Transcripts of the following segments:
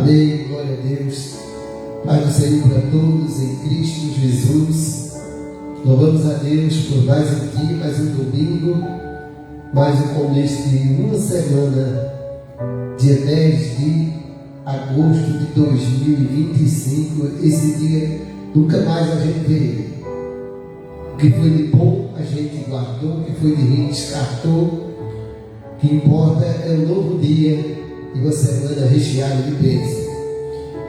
Amém, glória a Deus. Pai do Senhor para todos em Cristo Jesus. Louvamos a Deus por mais um dia, mais um domingo, mais um começo de uma semana, dia 10 de agosto de 2025. Esse dia nunca mais a gente vê. O que foi de bom a gente guardou, o que foi de ruim descartou. O que importa é um novo dia e uma semana recheada de bênçãos.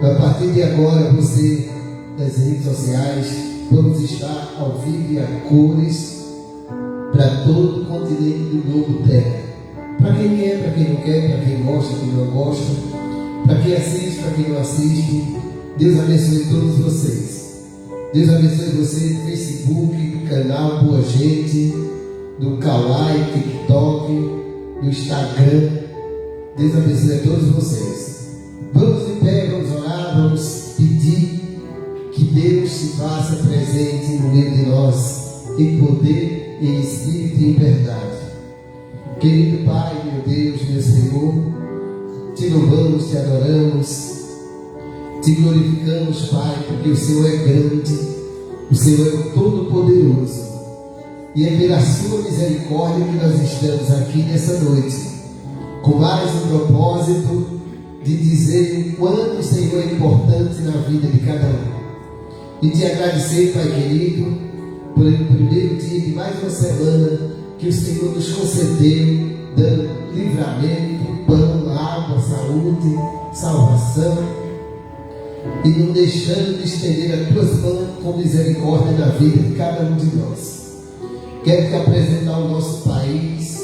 A partir de agora, você das redes sociais, vamos estar ao vivo e a cores para todo o continente do globo terra. Para quem quer, para quem não quer, para quem gosta, para quem não gosta, para quem assiste, para quem não assiste. Deus abençoe todos vocês. Deus abençoe você do Facebook, do canal Boa Gente, do Kawaii, TikTok, do Instagram. Deus abençoe a todos vocês. Vamos de pé, vamos orar, vamos pedir que Deus se faça presente no meio de nós, em poder, em espírito e em verdade. Querido Pai, meu Deus, meu Senhor, te louvamos, te adoramos, te glorificamos, Pai, porque o Senhor é grande, o Senhor é o Todo-Poderoso, e é pela sua misericórdia que nós estamos aqui nessa noite, com mais um propósito de dizer o quanto o Senhor é importante na vida de cada um. E te agradecer, Pai querido, por o primeiro dia de mais uma semana que o Senhor nos concedeu, dando livramento, pão, água, saúde, salvação, e não deixando de estender as tuas mãos com misericórdia na vida de cada um de nós. Quero te apresentar o nosso país,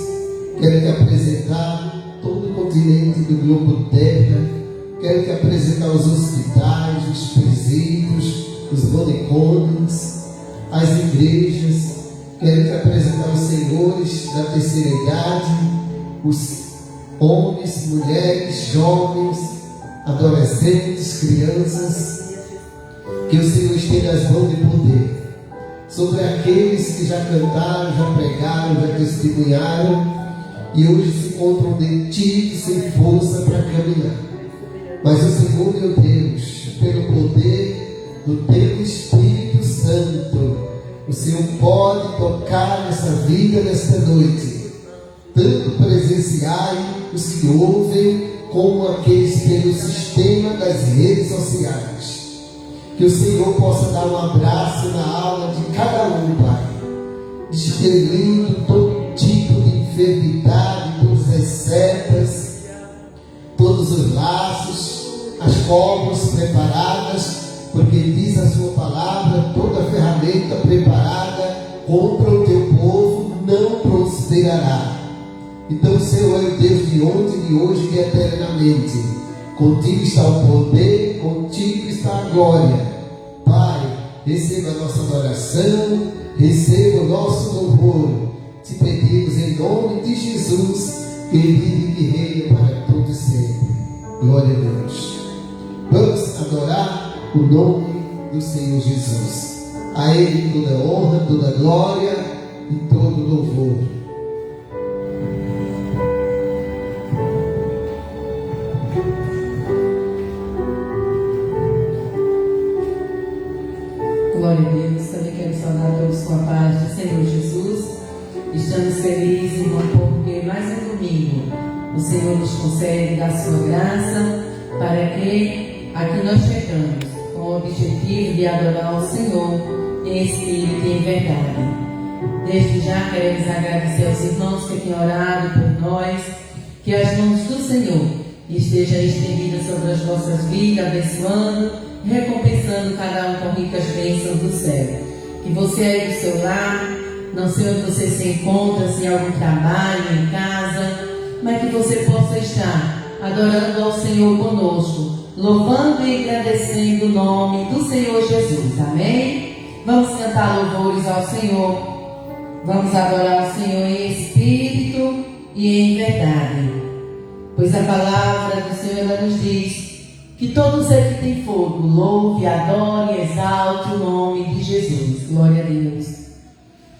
quero te apresentar todo o continente do globo terra, quero te apresentar os hospitais, os presídios, os manicômios, as igrejas, quero te apresentar os senhores da terceira idade, os homens, mulheres, jovens, adolescentes, crianças, que o Senhor estenda as mãos de poder sobre aqueles que já cantaram, já pregaram, já testemunharam e hoje se encontram detidos, sem força para caminhar. Mas o Senhor, meu Deus, pelo poder do teu Espírito Santo, o Senhor pode tocar nessa vida nesta noite, tanto presenciais, os que ouvem, como aqueles pelo sistema das redes sociais. Que o Senhor possa dar um abraço na alma de cada um, Pai, expelindo todo tipo de enfermidade, todas as setas, todos os laços, as cobras preparadas, porque diz a sua palavra, toda ferramenta preparada contra o teu povo não prosperará. Então o Senhor é o Deus de ontem, de hoje e de eternamente. Contigo está o poder, contigo está a glória. Pai, receba a nossa adoração, receba o nosso louvor. Te pedimos em nome de Jesus, que vive e reina para todos sempre. Glória a Deus. Vamos adorar o nome do Senhor Jesus. A Ele toda honra, toda glória e todo louvor. Glória a Deus. Também quero saudar todos com a paz do Senhor Jesus. Estamos felizes, irmão, porque mais um domingo o Senhor nos concede da sua graça para que aqui nós chegamos com o objetivo de adorar o Senhor em espírito e em verdade. Desde já queremos agradecer aos irmãos que têm orado por nós, que as mãos do Senhor estejam estendidas sobre as nossas vidas, abençoando, recompensando cada um com ricas bênçãos do céu. Que você aí do seu lar, não sei onde você se encontra, se em algum trabalho, em casa, mas que você possa estar adorando ao Senhor conosco, louvando e agradecendo o nome do Senhor Jesus. Amém? Vamos cantar louvores ao Senhor. Vamos adorar o Senhor em espírito e em verdade. Pois a palavra do Senhor ela nos diz que todo ser que tem fogo louve, adore e exalte o nome de Jesus. Glória a Deus.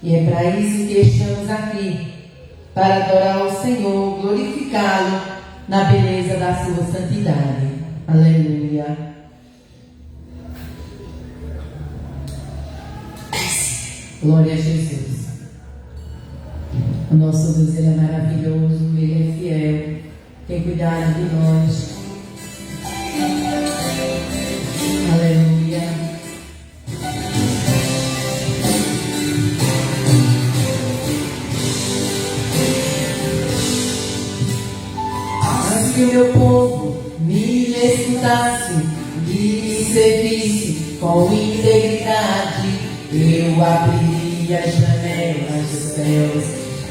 E é para isso que estamos aqui, para adorar o Senhor, glorificá-lo na beleza da sua santidade. Aleluia. Glória a Jesus. O nosso Deus, Ele é maravilhoso, Ele é fiel, tem cuidado de nós. Aleluia. Mas que o meu povo me escutasse e me servisse com integridade, eu abriria as janelas dos céus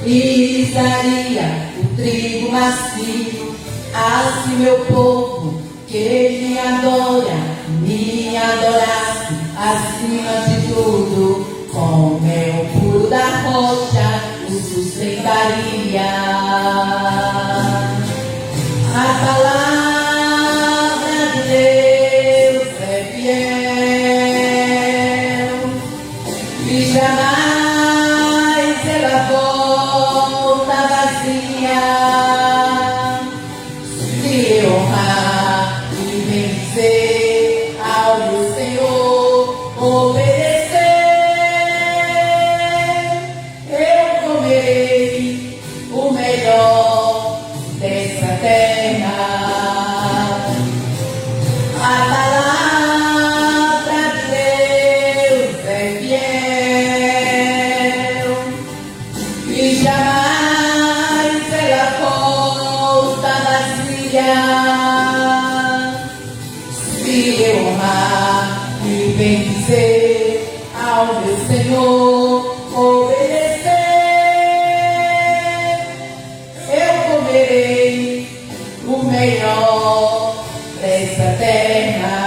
e lhes daria o trigo macio. Assim meu povo que me adora, me adorasse acima de tudo, com mel puro da rocha o sustentaria. A palavra de Deus é fiel e jamais ela volta vazia. Se honrar e vencer ao meu Senhor, obedecer, eu comerei o melhor dessa terra. A palavra de Deus é fiel e jamais ela volta vazia. Se eu honrar e vencer ao meu Senhor, obedecer, eu comerei o melhor dessa terra.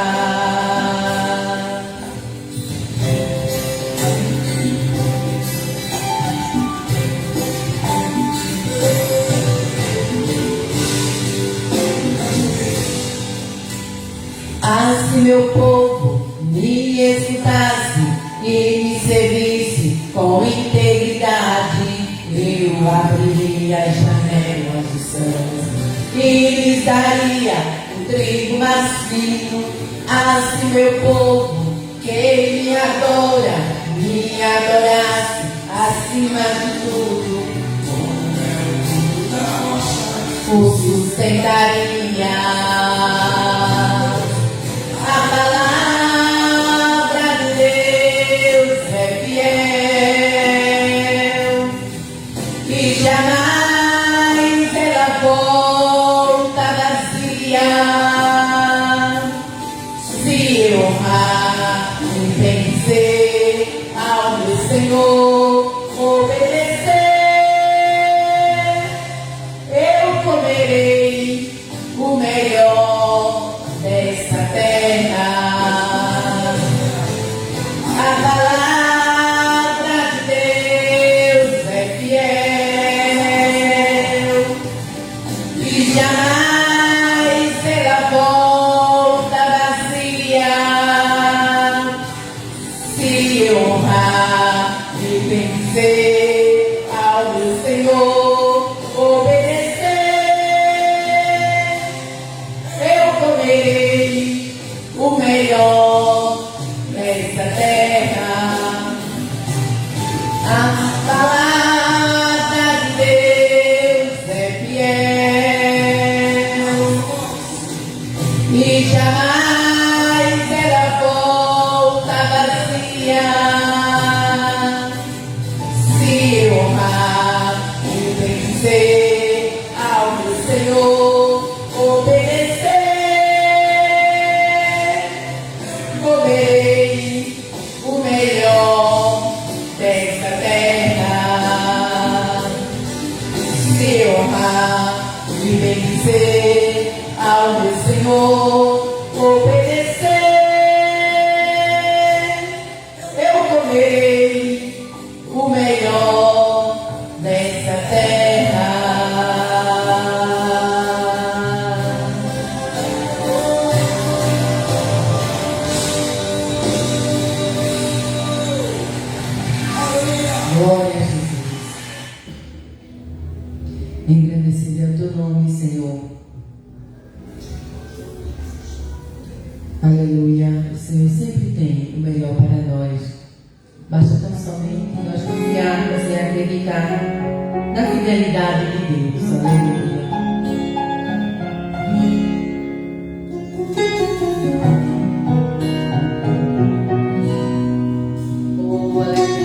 Assim meu povo me escutasse e me servisse com integridade, eu abriria as janelas dos céus e lhes daria o trigo macio. Assim meu povo que me adora, me adorasse acima de tudo, o sustentaria. A palavra de Deus é fiel e jamais ela volta vazia. Se eu honrar e vencer ao meu Senhor, obedecer, eu comerei o melhor dessa terra. A palavra de Deus é fiel e jamais ela volta vazia. Se eu honrar e vencer ao meu Senhor, obedecer, eu comerei o melhor dessa terra. A palavra de Deus é fiel e jamais ela volta vazia. Se eu honrar e vencer ao meu Senhor, obedecer, comerei o melhor dessa terra. Se honrar e vencer ao meu Senhor, obedecer, eu comerei o melhor dessa terra. Glória a Jesus. Engrandecido é o teu nome, Senhor. Aleluia. O Senhor sempre tem o melhor para nós. Basta tão somente nós confiarmos e acreditar na fidelidade de Deus. Aleluia. Oh, aleluia.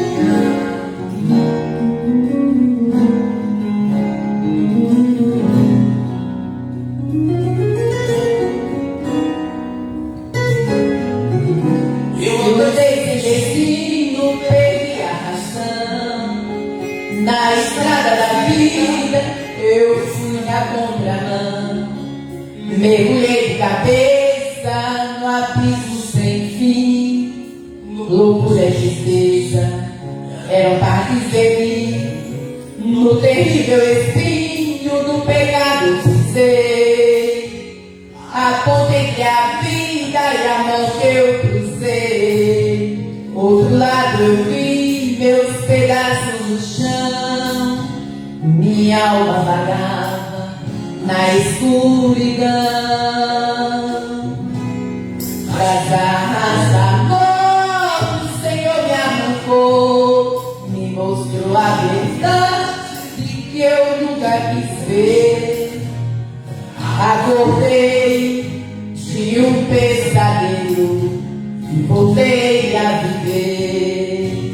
Na estrada da vida eu fui na contramão, mergulhei de cabeça no abismo sem fim. Loucura e tristeza eram partes de mim, no terrível espinho do pecado pisei. A ponte entre a vida e a morte eu cruzei. Outro lado eu vi meus pedaços no chão, minha alma vagava na escuridão. Das garras da morte o Senhor me arrancou, me mostrou a verdade que eu nunca quis ver. Acordei de um pesadelo e voltei a viver.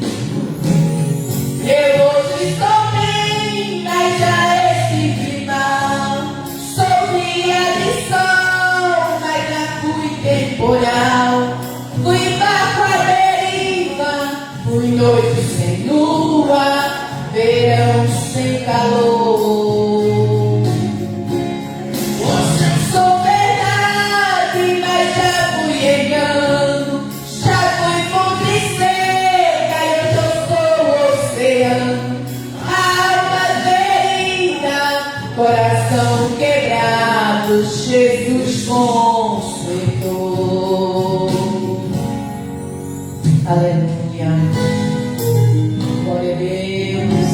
Eu hoje estou bem, mas já estive mal. Sou dia de sol, mas já fui temporal. Fui barco à deriva, fui noite sem lua, verão sem calor. Sou verdade, mas já fui engano. Já fui fonte seca e hoje eu sou oceano. Alma ferida, coração quebrado, Jesus consertou. Aleluia. Glória a Deus.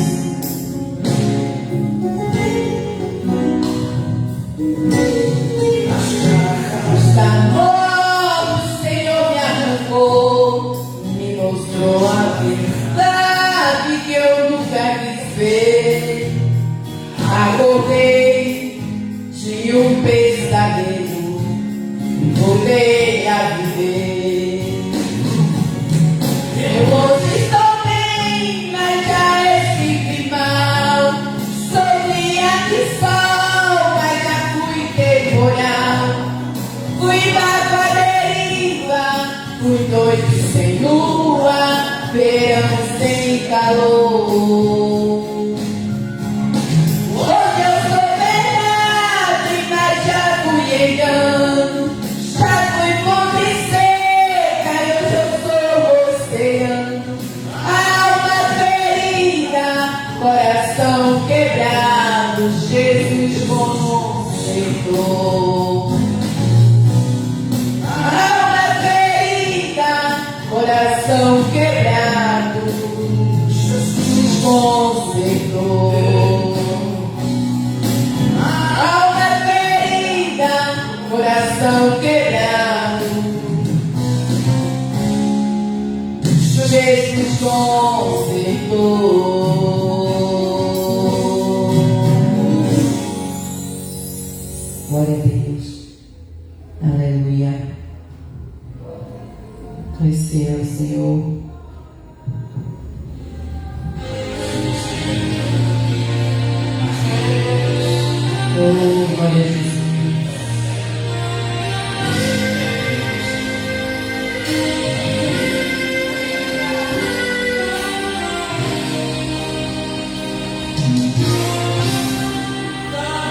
Da morte o Senhor me arrancou, me mostrou a verdade que eu nunca quis ver. Acordei de um pesadelo e voltei a viver. Eu hoje estou bem, mas já estive mal. Sou dia de sol, mas já fui temporal. Fui barco à deriva, fui noite sem lua, verão sem calor. Hoje eu sou verdade, mas já fui engano. Já fui fonte seca e hoje eu sou oceano. Alma ferida, coração quebrado, Jesus consertou. Alma ferida, coração quebrado, Jesus consertou. Alma ferida, coração quebrado, Jesus consertou. Glória a Deus. Aleluia. Conhecer o Senhor. Oh, glória a Jesus.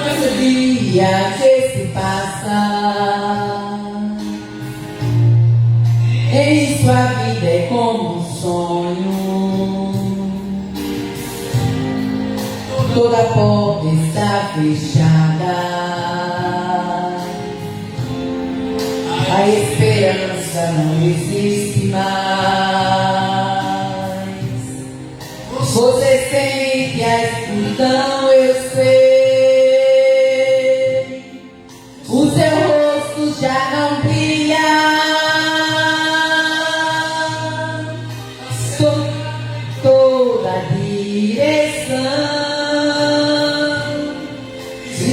Cada dia que se passa em sua vida é como um sonho. Toda porta está fechada, a esperança não existe mais. Você sente a escuridão, eu sei. O seu rosto já não brilha.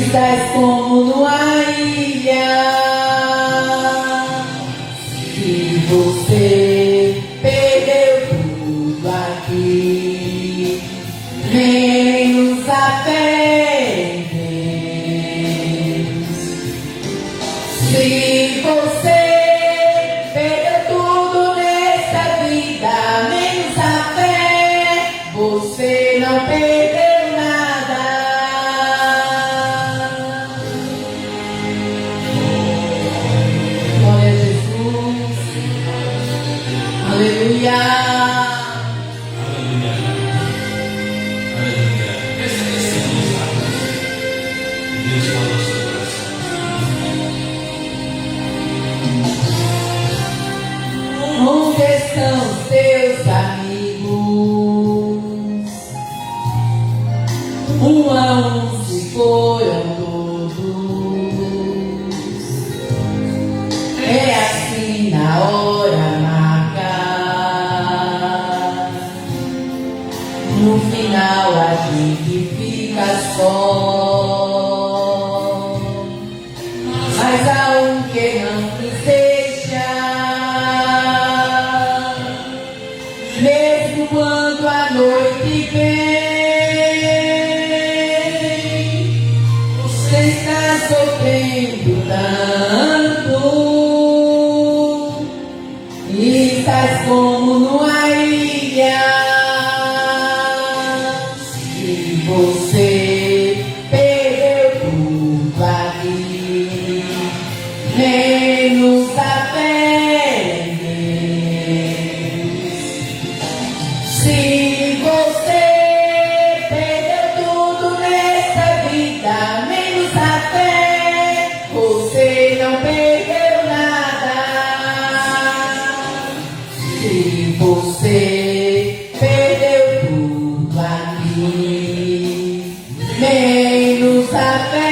Estás como numa ilha. Se você perdeu tudo aqui, menos a fé em Deus. Se você perdeu tudo nessa vida, menos a fé, você não perdeu nada. Glória a Jesus. Aleluia. Aleluia. Aleluia. Presta atenção nos lábios. Deus fala ao seu coração. Onde estão seus amigos? Um a um se foram todos. É assim na hora marcada. No final a gente fica só. Mas há um que não quis deixar. Mesmo quando a noite vem, você está sofrendo tanto e estás como numa ilha. Se você perdeu tudo aqui, menos a fé em Deus. Se você perdeu tudo nessa vida, menos a fé, você não perdeu nada. Se você perdeu tudo aqui, menos a fé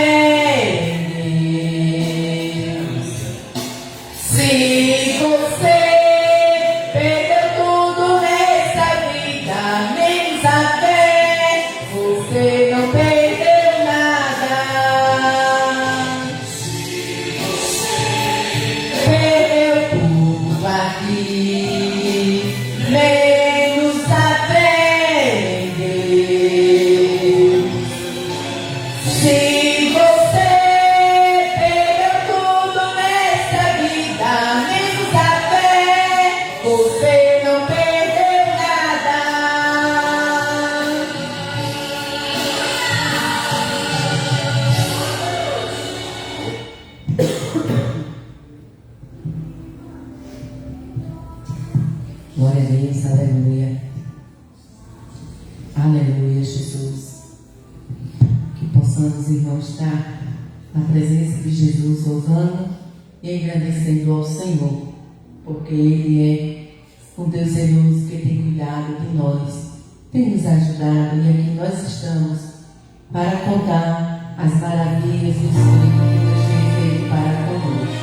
em Deus. Se você perdeu tudo nessa vida, menos a fé, você não perdeu nada. Perdeu tudo aqui, menos a fé em Deus. Se você perdeu tudo nessa vida, menos a fé, você não perdeu nada. Glória a Deus, aleluia. Aleluia, Jesus. Que possamos, irmãos, estar na presença de Jesus, louvando e agradecendo ao Senhor, porque Ele é um Deus zeloso que tem cuidado de nós, tem nos ajudado, e aqui nós estamos para contar as maravilhas do Espírito que Deus tem feito para conosco.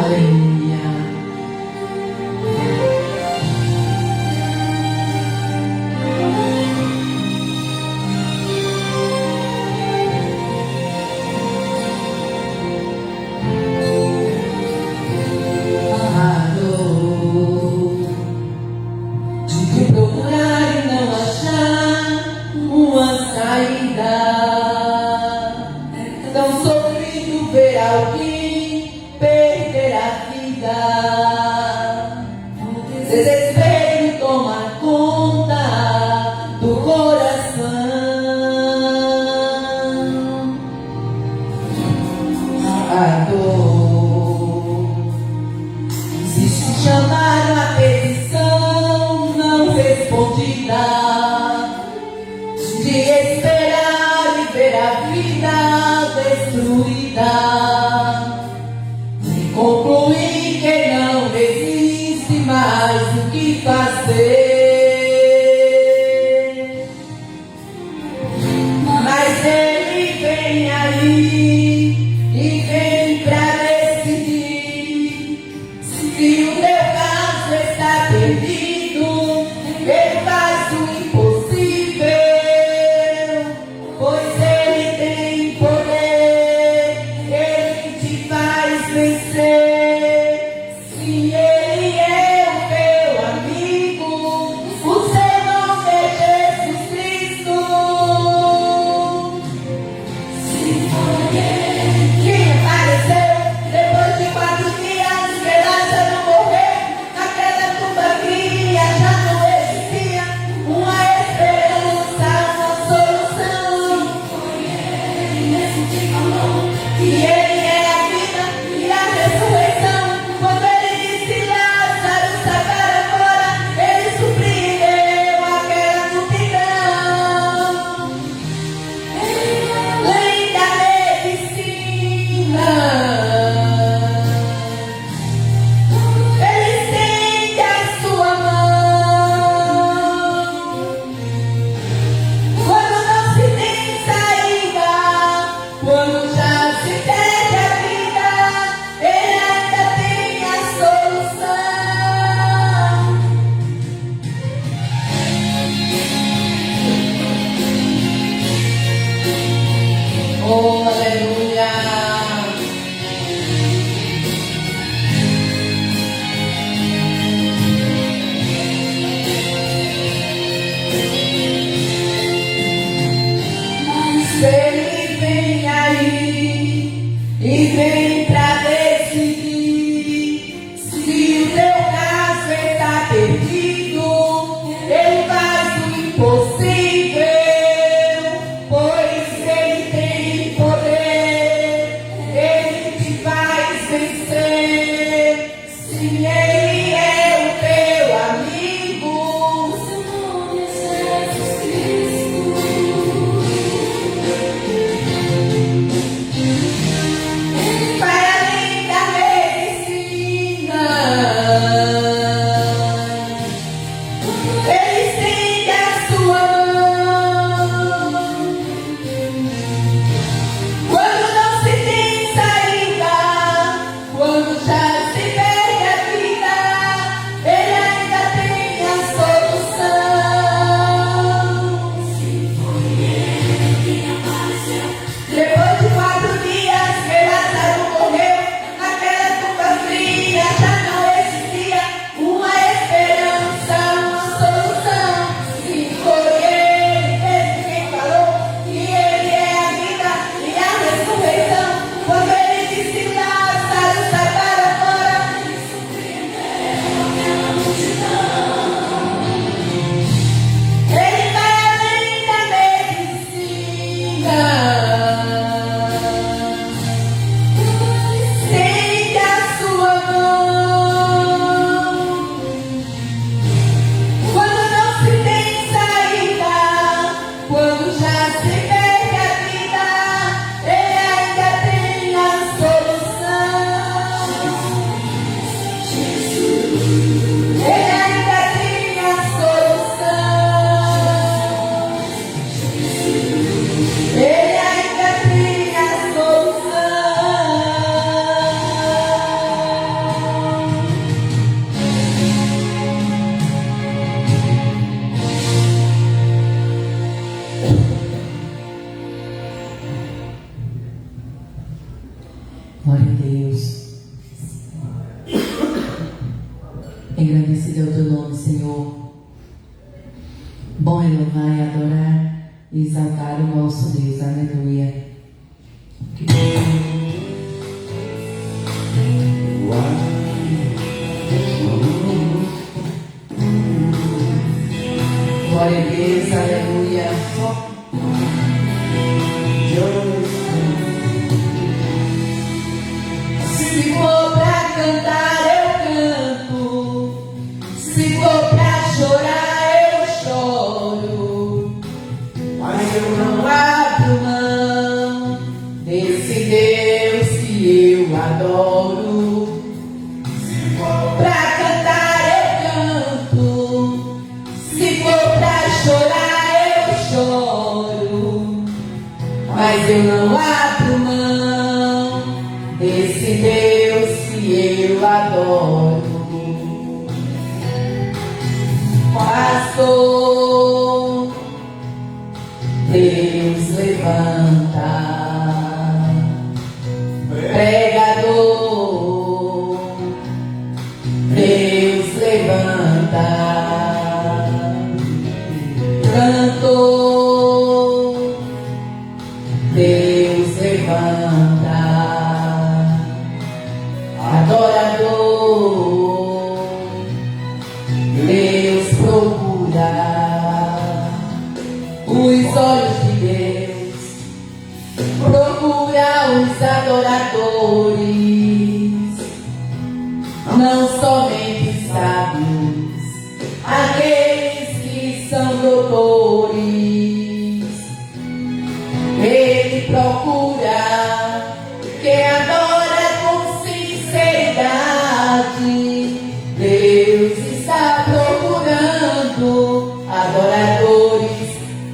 Aleluia. A dor de que procurar e não achar uma saída. É tão sofrido ver alguém perder a vida. O desespero toma conta do coração. A dor existe chamar a petição não respondida, de esperar e ver a vida destruída, e concluir que não existe mais o que fazer. Mas Ele vem aí e vem pra decidir se o teu caso está perdido Senhor. Bom é louvar e adorar e exaltar o nosso Deus. Aleluia. Glória a Deus, aleluia. Se for pra cantar, eu canto. Se for pra chorar, eu choro. Mas eu não abro mão desse Deus que eu adoro. Se for pra cantar, eu canto. Se for pra chorar, eu choro. Mas eu não abro mão desse Deus que eu adoro. Pastor, Deus levanta. Pregador, Deus levanta. Cantor, Deus levanta. Adorador, Deus procura. Os olhos de Deus procura os adoradores, não somente sábios, aqueles que são doutores. Ele procura quem adora com sinceridade. Deus está procurando adoradores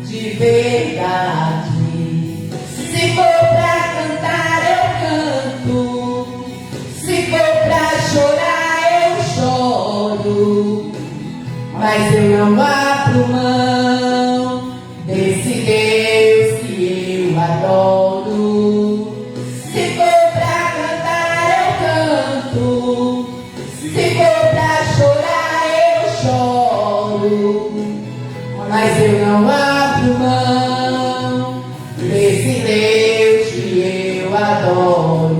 de verdade. Se for pra cantar, eu canto. Se for pra chorar, eu choro. Mas eu não abro mão desse Deus que eu adoro. Se for pra cantar, eu canto. Se for pra chorar, eu choro. Mas eu não abro mão desse Deus que eu adoro.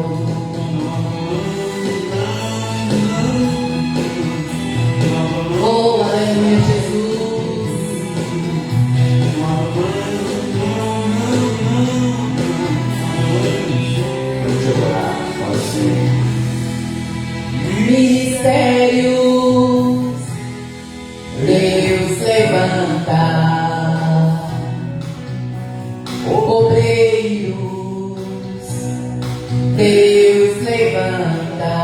Oh, aleluia, Jesus. Vamos adorar, fala assim. Ministérios, Deus levanta. Obreiros, Deus levanta.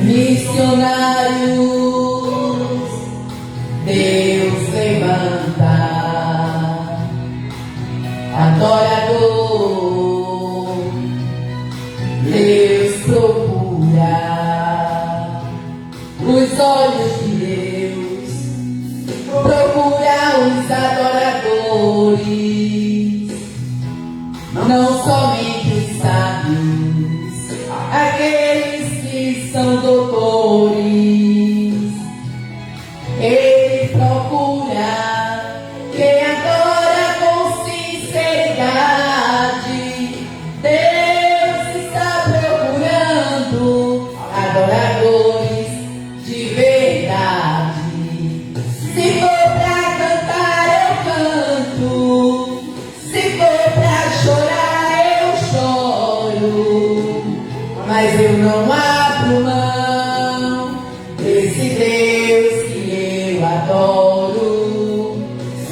Missionários, Deus levanta. Adorador, Deus procura. Os olhos de Deus procura os adoradores, não somente os sábios, aqueles que são doutores. Ele procura quem adora com sinceridade. Deus está procurando adoradores de verdade. Se for pra cantar, eu canto. Se for pra chorar, eu choro. Mas eu não abro mão desse Deus que eu adoro.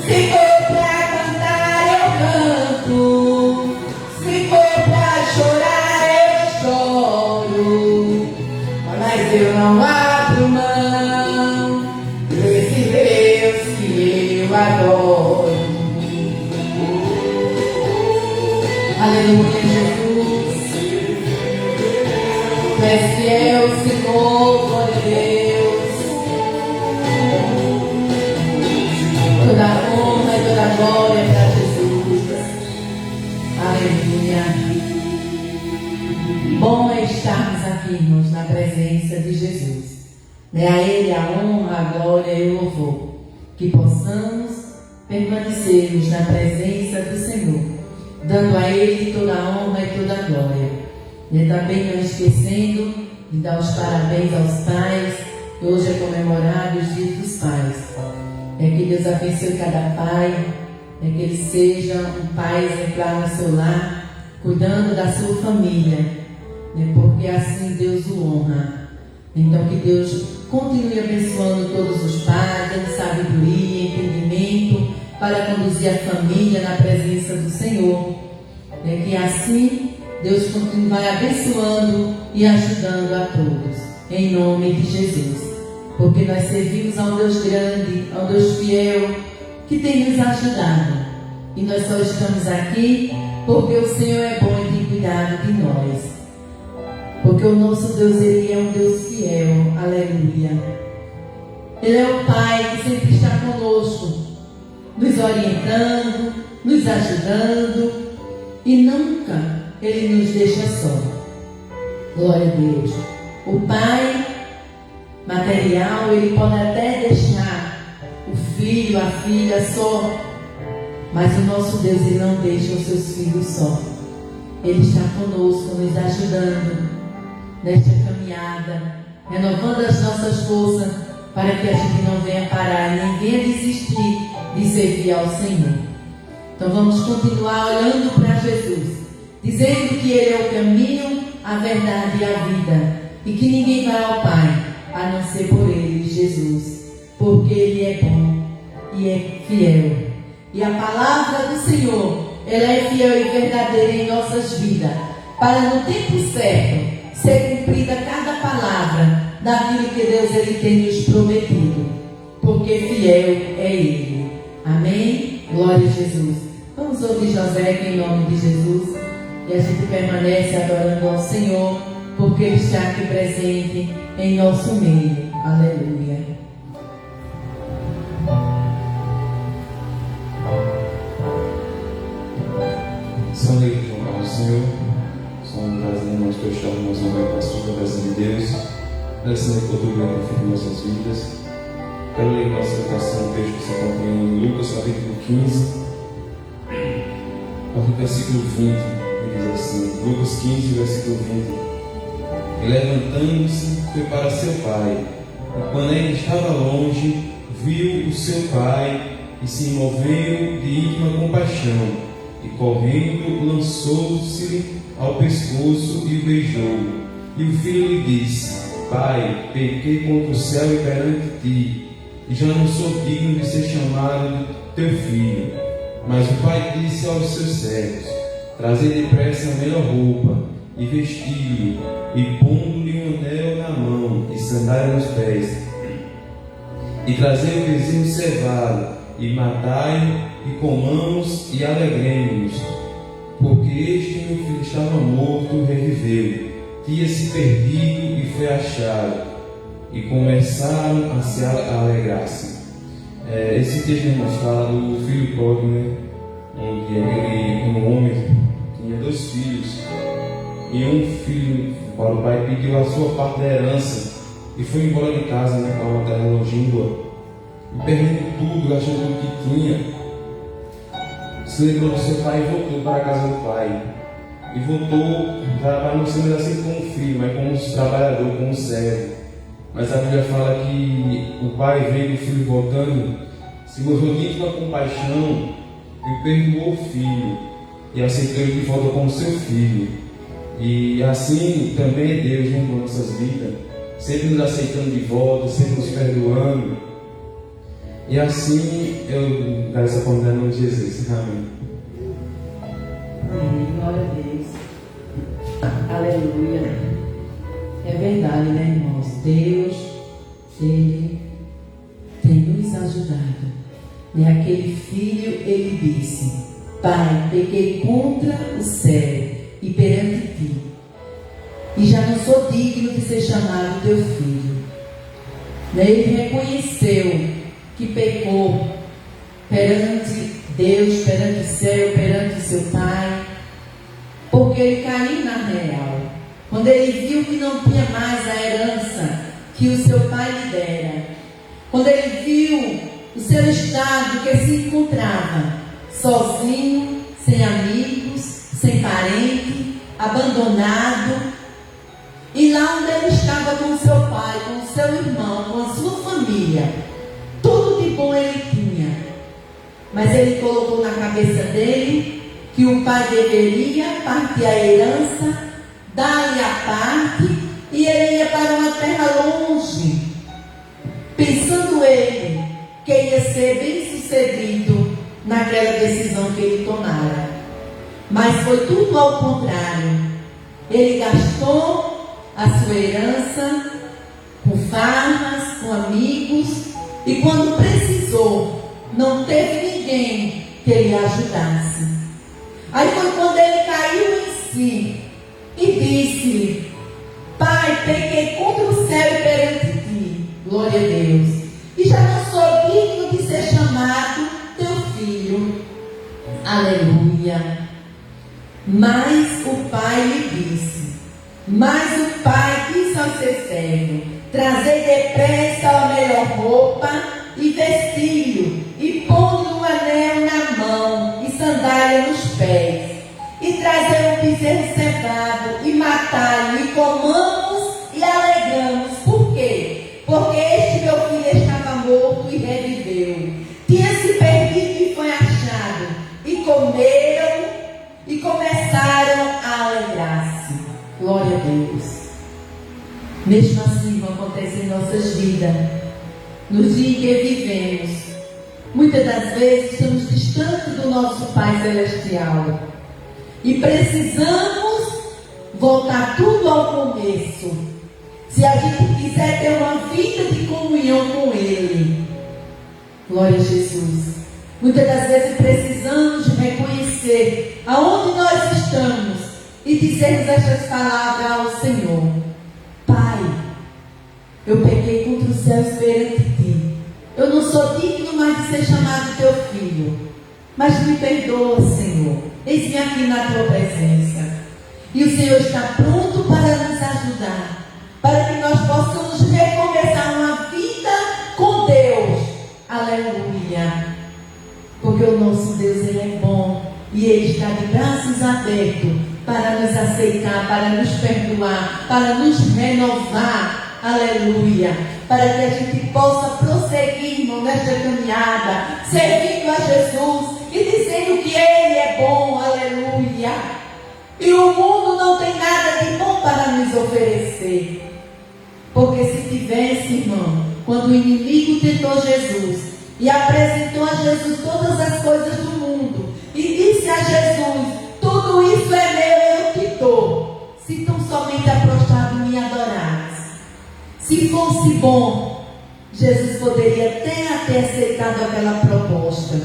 Se for pra cantar, eu canto. Se for pra chorar, eu choro. Mas eu não abro mão desse Deus que eu adoro. Aleluia, Jesus. Tu és fiel, Senhor, glória a Deus. Toda honra e toda glória para Jesus. Aleluia. Bom é estarmos aqui, irmãos, na presença de Jesus. A Ele a honra, a glória e o louvor. Que possamos permanecermos na presença do Senhor, dando a Ele toda a honra e toda a glória. E também não esquecendo de dar os parabéns aos pais, que hoje é comemorado os dias dos pais. Que Deus abençoe cada pai, que ele seja um pai exemplar no seu lar, cuidando da sua família, porque assim Deus o honra. Então que Deus continue abençoando todos os pais, dando sabedoria, entendimento, para conduzir a família na presença do Senhor. Que assim Deus continue abençoando e ajudando a todos, em nome de Jesus. Porque nós servimos a um Deus grande, a um Deus fiel, que tem nos ajudado. E nós só estamos aqui porque o Senhor é bom e tem cuidado de nós. Porque o nosso Deus, Ele é um Deus fiel. Aleluia. Ele é o Pai que sempre está conosco, nos orientando, nos ajudando, e nunca Ele nos deixa só. Glória a Deus. O Pai material, ele pode até deixar o filho, a filha só, mas o nosso Deus, ele não deixa os seus filhos só. Ele está conosco, nos ajudando nesta caminhada, renovando as nossas forças, para que a gente não venha parar, nem venha desistir de servir ao Senhor. Então vamos continuar olhando para Jesus, dizendo que Ele é o caminho, a verdade e a vida, e que ninguém vai ao Pai a não ser por Ele, Jesus, porque Ele é bom e é fiel. E a palavra do Senhor, ela é fiel e verdadeira em nossas vidas, para no tempo certo ser cumprida cada palavra daquilo que Deus ele tem nos prometido, porque fiel é Ele. Amém? Glória a Jesus. Vamos ouvir José em nome de Jesus, e a gente permanece adorando ao Senhor, porque Ele está aqui presente em nosso meio. Aleluia. São alegria de honrar o Senhor, são um prazer nós prestarmos nossa honra para a sua presença de Deus, agradecendo por tudo que Ele fez em nossas vidas. Quero ler nossa citação, o texto que se encontra em Lucas capítulo 15, no versículo 20, ele diz assim, Lucas 15, versículo 20. E levantando-se, foi para seu pai, e quando ele estava longe, viu o seu pai, e se moveu de íntima compaixão, e correndo, lançou-se ao pescoço e o beijou. E o filho lhe disse, Pai, pequei contra o céu e perante ti, e já não sou digno de ser chamado teu filho. Mas o pai disse aos seus servos, trazei depressa a melhor roupa, e vestiu-o, e pondo-lhe um anel na mão, e sandália nos pés, e trazei o bezerro cevado, e matai-o, e comamos, e alegremos, porque este meu filho estava morto, reviveu, tinha-se perdido, e foi achado, e começaram a se alegrar-se. Esse texto nos fala do filho pródigo, né? Onde um homem tinha 2 filhos, e um filho, para o pai, pediu a sua parte da herança e foi embora de casa, né, para uma terra longínqua, e perdendo tudo, gastando tudo que tinha. Se lembrou do seu pai e voltou para a casa do pai, e voltou para não ser assim como filho, mas como um trabalhador, como um servo. Mas a Bíblia fala que o pai, vendo o filho voltando, se mostrou de íntima compaixão e perdoou o filho e aceitou ele de volta como seu filho. E assim também é Deus, né, com nossas vidas, sempre nos aceitando de volta, sempre nos perdoando. E assim eu dou essa oportunidade no nome de Jesus. Amém. Amém. Glória a Deus. Aleluia. É verdade, né, irmãos? Deus, Ele tem nos ajudado. E aquele filho, ele disse, Pai, pequei contra o céu e perante ti, e já não sou digno de ser chamado teu filho. Ele reconheceu que pecou perante Deus, perante o céu, perante o seu pai, porque ele caiu na real. Quando ele viu que não tinha mais a herança que o seu pai lhe dera. Quando ele viu o seu estado que se encontrava, sozinho, sem amigos, sem parente, abandonado, e lá onde ele estava com seu pai, com seu irmão, com a sua família, tudo de bom ele tinha, mas ele colocou na cabeça dele que o pai deveria partir a herança, dar-lhe a parte, e ele ia para uma terra longe, pensando ele que ia ser bem sucedido naquela decisão que ele tomara. Mas foi tudo ao contrário. Ele gastou a sua herança com farras, com amigos, e quando precisou, não teve ninguém que lhe ajudasse. Aí foi quando ele caiu em si e disse-lhe: Pai, pequei contra o céu e perante ti, glória a Deus, e já não sou digno de ser chamado teu filho. Aleluia. Mas o pai lhe disse, mas o pai disse ao seu servo: trazei depressa a melhor roupa e vestiu, e pondo um anel na mão e sandália nos pés, e trazei um bezerro cevado e matai-o, e comamos e alegramos. Por quê? Porque este meu filho estava morto e reviveu, tinha se perdido e foi achado, e comeram e começaram a alegrar-se. Glória a Deus. Mesmo assim não acontece em nossas vidas, nos dias em que vivemos. Muitas das vezes estamos distantes do nosso Pai Celestial e precisamos voltar tudo ao começo, se a gente quiser ter uma vida de comunhão com Ele. Glória a Jesus. Muitas das vezes precisamos reconhecer aonde nós estamos e dizermos estas palavras ao Senhor: Pai, eu pequei contra os céus perante ti. Eu não sou digno mais de ser chamado teu filho, mas me perdoa, Senhor. Eis-me aqui na tua presença. E o Senhor está pronto para nos ajudar, para que nós possamos recomeçar uma vida com Deus. Aleluia. Porque o nosso Deus, Ele é bom, e Ele está de braços abertos para nos aceitar, para nos perdoar, para nos renovar. Aleluia. Para que a gente possa prosseguir, irmão, nesta caminhada, servindo a Jesus e dizendo que Ele é bom. Aleluia. E o mundo não tem nada de bom para nos oferecer. Porque se tivesse, irmão, quando o inimigo tentou Jesus e apresentou a Jesus todas as coisas do mundo e disse a Jesus: tudo isso é meu, eu te dou, se tão somente prostrado me adorares. Se fosse bom, Jesus poderia até ter aceitado aquela proposta.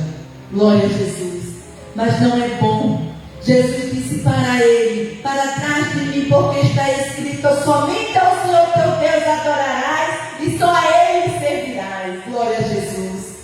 Glória a Jesus. Mas não é bom. Jesus disse para ele: para trás de mim, porque está escrito: somente ao Senhor teu Deus adorarás e só a Ele servirás. Glória a Jesus.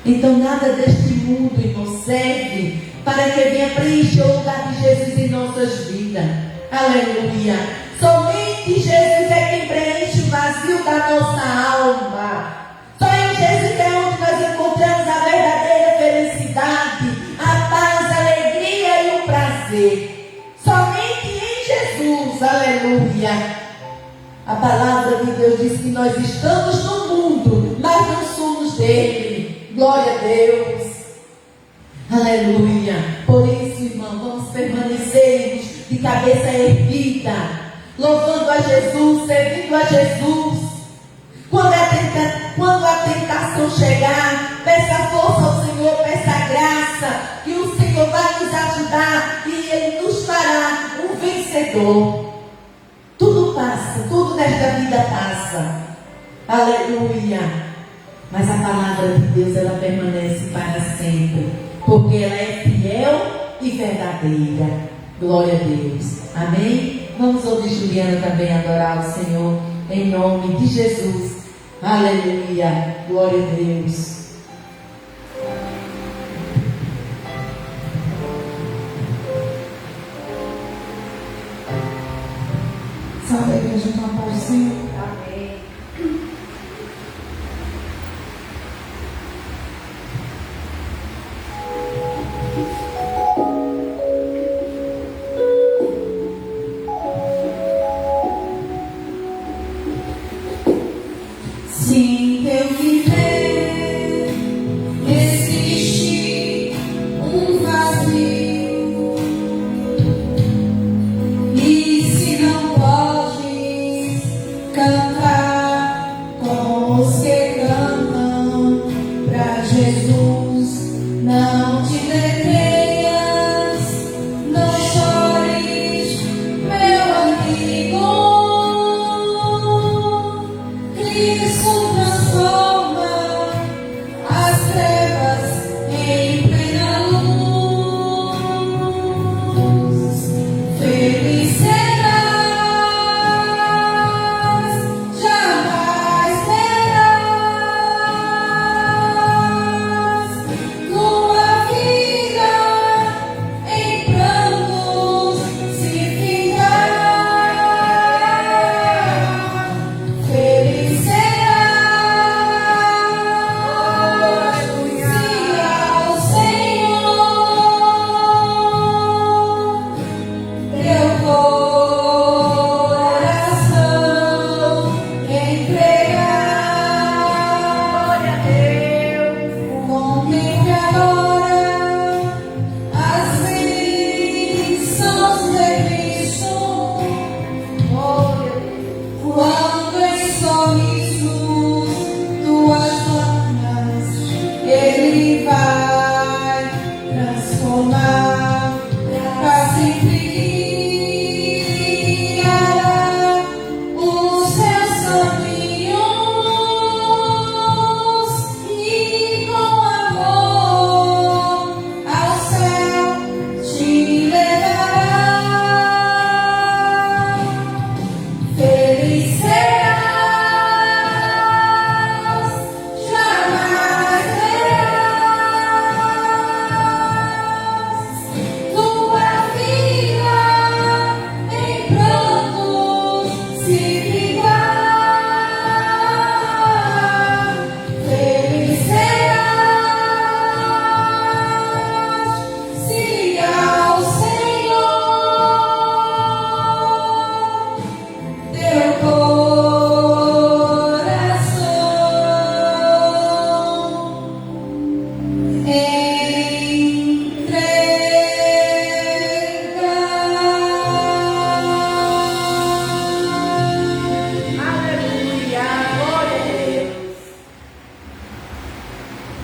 Então nada deste mundo, irmão, serve para que venha preencher o lugar de Jesus em nossas vidas. Aleluia. Somente Jesus é quem preenche o vazio da nossa alma. Só em Jesus é onde nós encontramos a verdadeira felicidade, a paz, a alegria e o prazer. Somente em Jesus. Aleluia. A palavra de Deus diz que nós estamos no mundo, mas não somos dele. Glória a Deus. Aleluia. Por isso, irmão, vamos permanecer de cabeça erguida, louvando a Jesus, servindo a Jesus. Quando a tentação chegar, peça força ao Senhor, peça graça, que o Senhor vai nos ajudar e Ele nos fará um vencedor. Tudo passa, tudo nesta vida passa. Aleluia. Mas a palavra de Deus, ela permanece para sempre, porque ela é fiel e verdadeira. Glória a Deus. Amém? Vamos ouvir Juliana também adorar o Senhor em nome de Jesus. Aleluia. Glória a Deus. Salve a igreja com a paz do Senhor. Amém.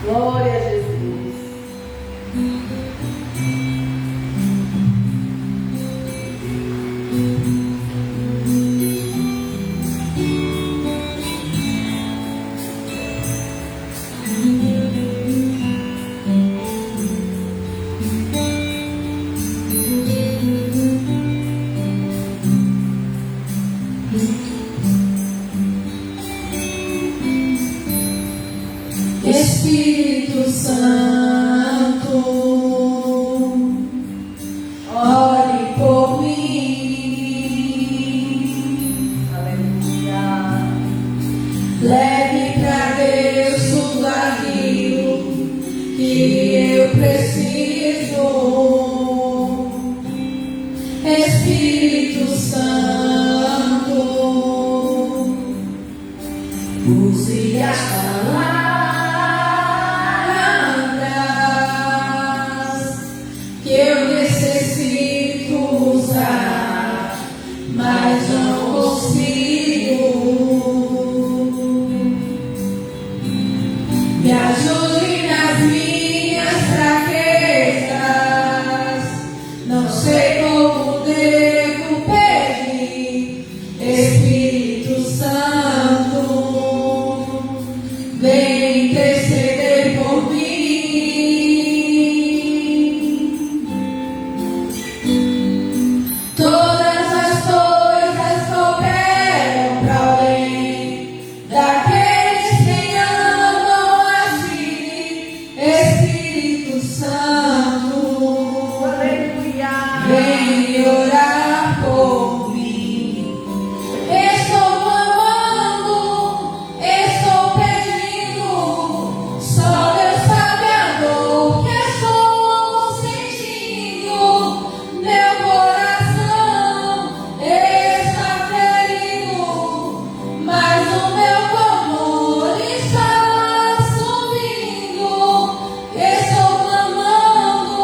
Glória a Jesus. Espírito Santo, ore por mim. Aleluia. Leve pra Deus tudo aquilo que eu preciso. Espírito Santo, use as palavras que eu necessito usar, mas não consigo. Me ajude nas minhas fraquezas, não sei como devo pedir. Espírito Santo, vem interceder por mim. Todas as coisas cooperam para o bem daqueles que amam assim. Espírito Santo, Aleluia. vem orar por mim. Estou clamando, estou pedindo, só Deus sabe a dor que estou sentindo. Meu coração está ferido, mas o meu clamor está subindo. Estou clamando,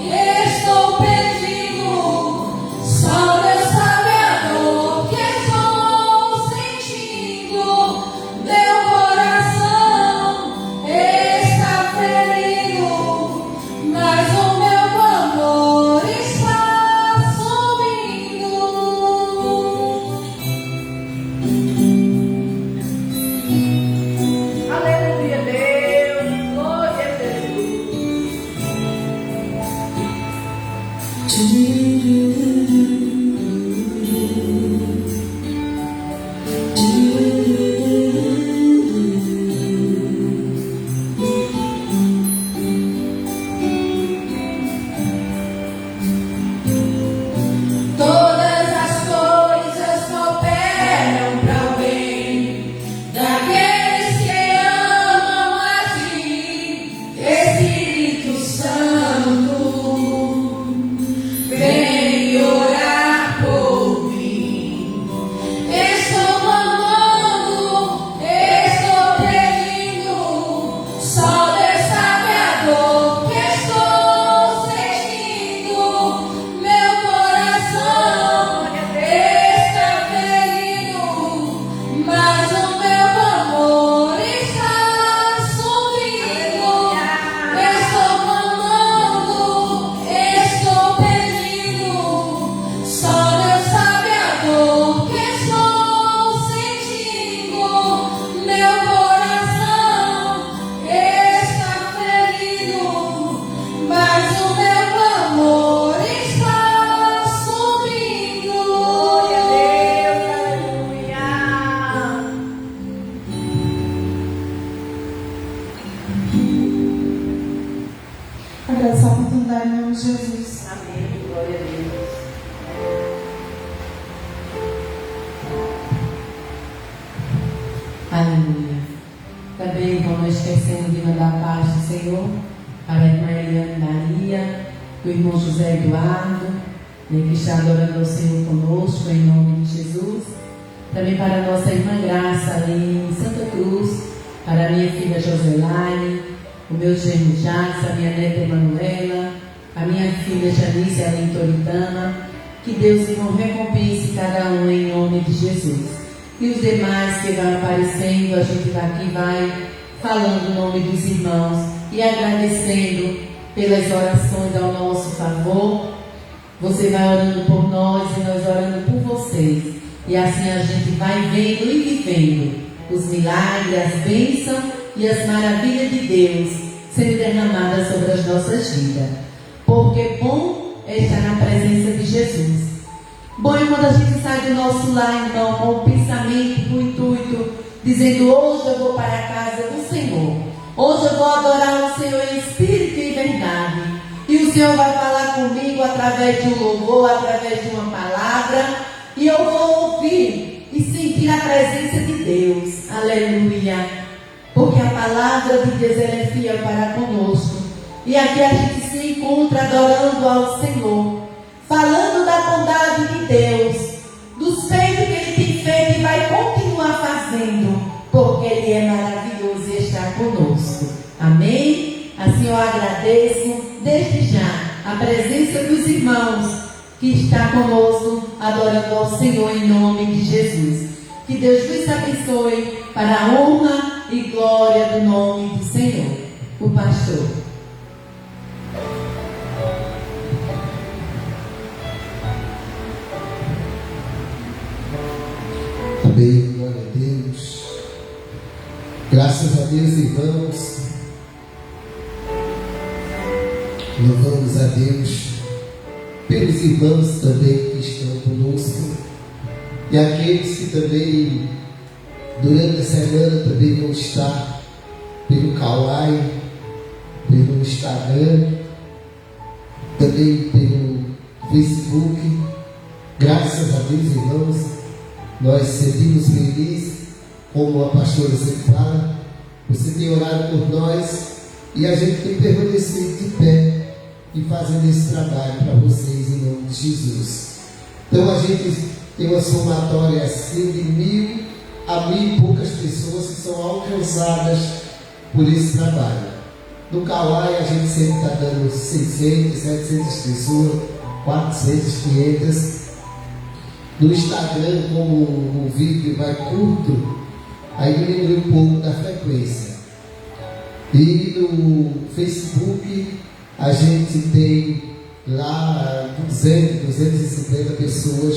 estou pedindo, só Deus sabe a dor que estou sentindo. Meu coração está ferido, mas o meu clamor está subindo. Aleluia, Deus. Glória a Jesus. Todas as coisas cooperam para o bem daqueles que amam a ti. Espírito Santo, vem orar por mim. Estou clamando, estou pedindo, só Deus sabe a dor que estou sentindo. Meu coração está ferido, mas o meu clamor está subindo. Estou clamando, estou pedindo, só Deus sabe a dor que estou sentindo. Meu coração está ferido, mas o meu clamor está subindo. Glória a Deus. Aleluia. Agradeço a oportunidade em nome de Jesus. Amém. Glória a Deus. Aleluia. Também vamos esquecendo de mandar a paz do Senhor para a irmã Eliane Maria, o irmão José Eduardo, que está adorando ao Senhor conosco, em nome de Jesus. Também para a nossa irmã Graça, ali em Santa Cruz, para a minha filha Joselaine, o meu genro Jacques, a minha neta Emanuela, a minha filha Janice, ali em Toritama. Que Deus então recompense cada um em nome de Jesus. E os demais que vão aparecendo, a gente daqui vai falando o nome dos irmãos e agradecendo pelas orações ao nosso favor. Você vai orando por nós e nós orando por vocês. E assim a gente vai vendo e vivendo os milagres, as bênçãos e as maravilhas de Deus sendo derramadas sobre as nossas vidas. Porque bom é estar na presença de Jesus. Bom é quando a gente sai do nosso lar, então, com o pensamento, com o intuito, dizendo: hoje eu vou para a casa do Senhor. Hoje eu vou adorar o Senhor em espírito e em verdade. E o Senhor vai falar comigo através de um louvor, através de uma palavra. E eu vou ouvir e sentir a presença de Deus. Aleluia. Porque a palavra de Deus ela é fiel para conosco. E aqui a gente se encontra adorando ao Senhor, falando da bondade de Deus, dos feitos que Ele tem feito e vai continuar fazendo, porque Ele é maravilhoso e está conosco. Amém? Assim eu agradeço desde já a presença dos irmãos que está conosco, adorando ao Senhor em nome de Jesus. Que Deus nos abençoe para a honra e glória do nome do Senhor. O pastor. Amém, glória a Deus. Graças a Deus, irmãos. Louvamos a Deus pelos irmãos também que estão conosco e aqueles que também durante a semana também vão estar pelo Kawaii, pelo Instagram, também pelo Facebook. Graças a Deus, irmãos, nós sentimos felizes, como a pastora sempre fala. Você tem orado por nós e a gente tem permanecido de pé e fazendo esse trabalho para vocês em nome de Jesus. Então a gente tem uma somatória assim de 1.000 a 1.000 e poucas pessoas que são alcançadas por esse trabalho. No Kawaii a gente sempre está dando 600, 700 pessoas, 400, 500. No Instagram, como o vídeo vai curto, aí diminui um pouco da frequência. E no Facebook a gente tem lá 200, 250 pessoas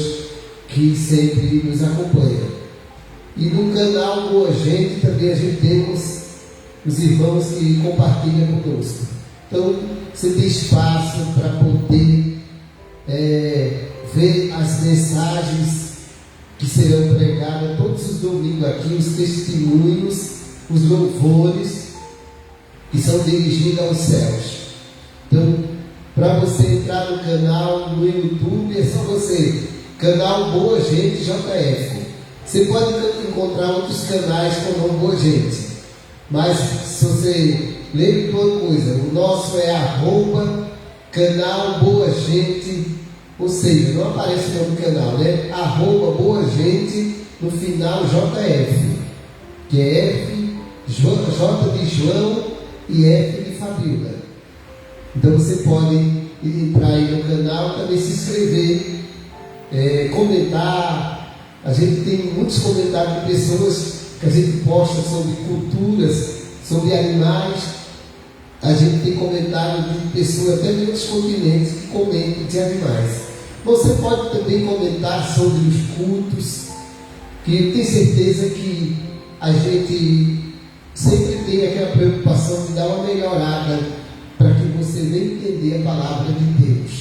que sempre nos acompanham. E no canal Boa Gente também a gente temos os irmãos que compartilham conosco. Então você tem espaço para poder ver as mensagens que serão pregadas todos os domingos aqui, os testemunhos, os louvores que são dirigidos aos céus. Então, para você entrar no canal no YouTube, é só você, canal Boa Gente JF. Você pode encontrar outros canais com o nome Boa Gente, mas se você lembre de uma coisa, o nosso é @canal Boa Gente, ou seja, não aparece o nome do canal, né? @Boa Gente, no final JF, que é F, J de João e F de Fabíola. Então você pode entrar aí no canal, também se inscrever, comentar. A gente tem muitos comentários de pessoas que a gente posta sobre culturas, sobre animais. A gente tem comentários de pessoas até de outros continentes que comentam de animais. Você pode também comentar sobre os cultos, que eu tenho certeza que a gente sempre tem aquela preocupação de dar uma melhorada para que você venha entender a palavra de Deus.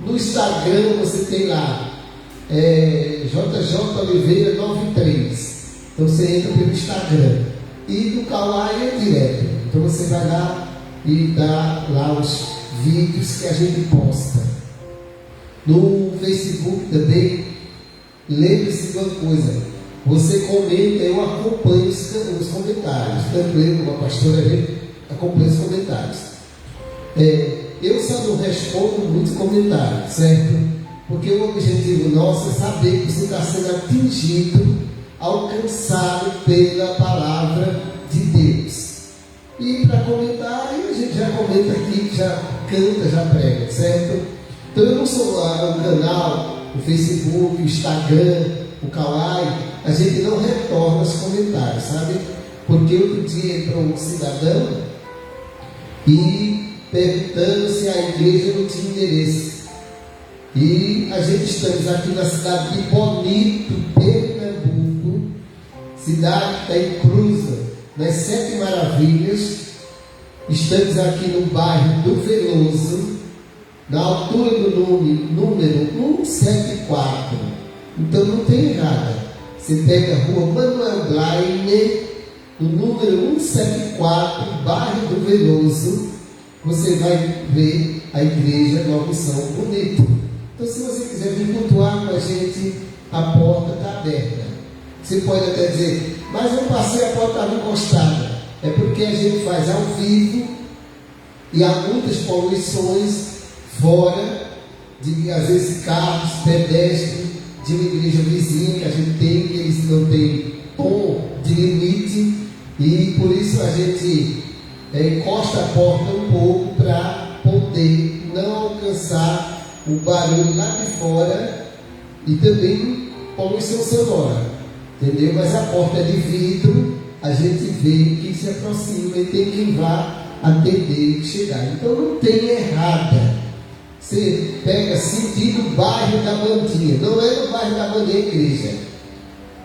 No Instagram você tem lá JJ Oliveira 93. Então você entra pelo Instagram. E no Kawaii é direto. Então você vai lá e dá lá os vídeos que a gente posta. No Facebook também, lembre-se de uma coisa: você comenta, eu acompanho os comentários. Tanto eu como a pastora, a gente acompanha os comentários. Eu só não respondo muitos comentários, certo? Porque o objetivo nosso é saber que você está sendo atingido, alcançado pela palavra de Deus. E para comentar, a gente já comenta aqui, já canta, já prega, certo? Então eu não sou lá no canal, no Facebook, o Instagram, o Kawaii, a gente não retorna os comentários, sabe? Porque outro dia entrou um cidadão e perguntando se a igreja não tinha endereço. E a gente estamos aqui na cidade de Bonito, Pernambuco, cidade que está inclusa nas 7 maravilhas. Estamos aqui no bairro do Veloso, na altura do número 174. Então não tem errada. Você pega a rua Manuel Blaine, no número 174, bairro do Veloso, você vai ver a igreja Novo São Bonito. Então, se você quiser vir cultuar com a gente, a porta está aberta. Você pode até dizer, mas eu passei, a porta estava encostada. É porque a gente faz ao vivo e há muitas poluições fora de, às vezes, carros, pedestres, de uma igreja vizinha que a gente tem, que eles não têm tom de limite, e por isso a gente encosta a porta um pouco para poder não alcançar o barulho lá de fora e também poluição sonora, entendeu? Mas a porta é de vidro, a gente vê que se aproxima e tem quem vá atender e chegar. Então não tem errada. Você pega sentido bairro da Bandinha, não é no bairro da Bandinha igreja,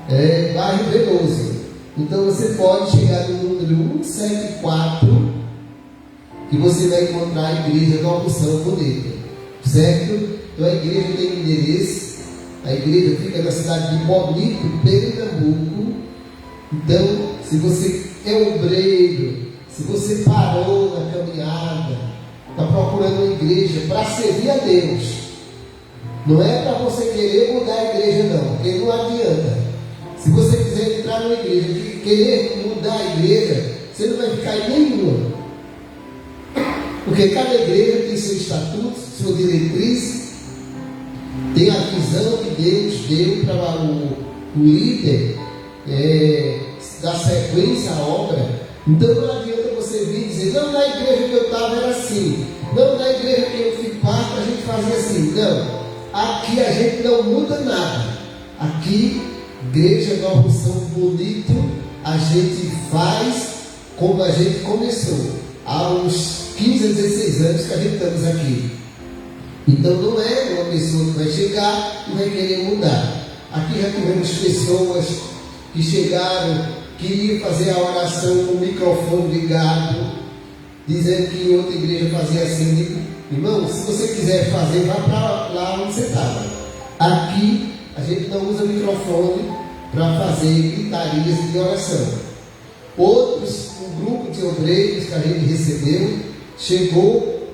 é bairro Veloso. Então você pode chegar no número 174, que você vai encontrar a igreja Novo São Bonito, certo? Então a igreja tem endereço, a igreja fica na cidade de Bonito, Pernambuco. Então, se você é obreiro, se você parou na caminhada, está procurando uma igreja para servir a Deus, não é para você querer mudar a igreja não, porque não adianta. Se você quiser entrar numa igreja e querer mudar a igreja, você não vai ficar em nenhuma, porque cada igreja tem seu estatuto, sua diretriz, tem a visão que Deus deu para o líder dar sequência à obra. Então não adianta você vir e dizer, não, na igreja que eu estava era assim, não, na igreja que eu fui parte a gente fazia assim. Não, aqui a gente não muda nada. Aqui, igreja Novo São Bonito, a gente faz como a gente começou, há uns 15 a 16 anos que a gente estamos aqui. Então não é uma pessoa que vai chegar e vai querer mudar. Aqui já tivemos pessoas que chegaram, queriam fazer a oração com o microfone ligado, dizendo que em outra igreja fazia assim. Digo, irmão, se você quiser fazer, vá para lá onde você estava. Aqui a gente não usa microfone para fazer gritarias de oração. Outros, um grupo de obreiros que a gente recebeu, chegou,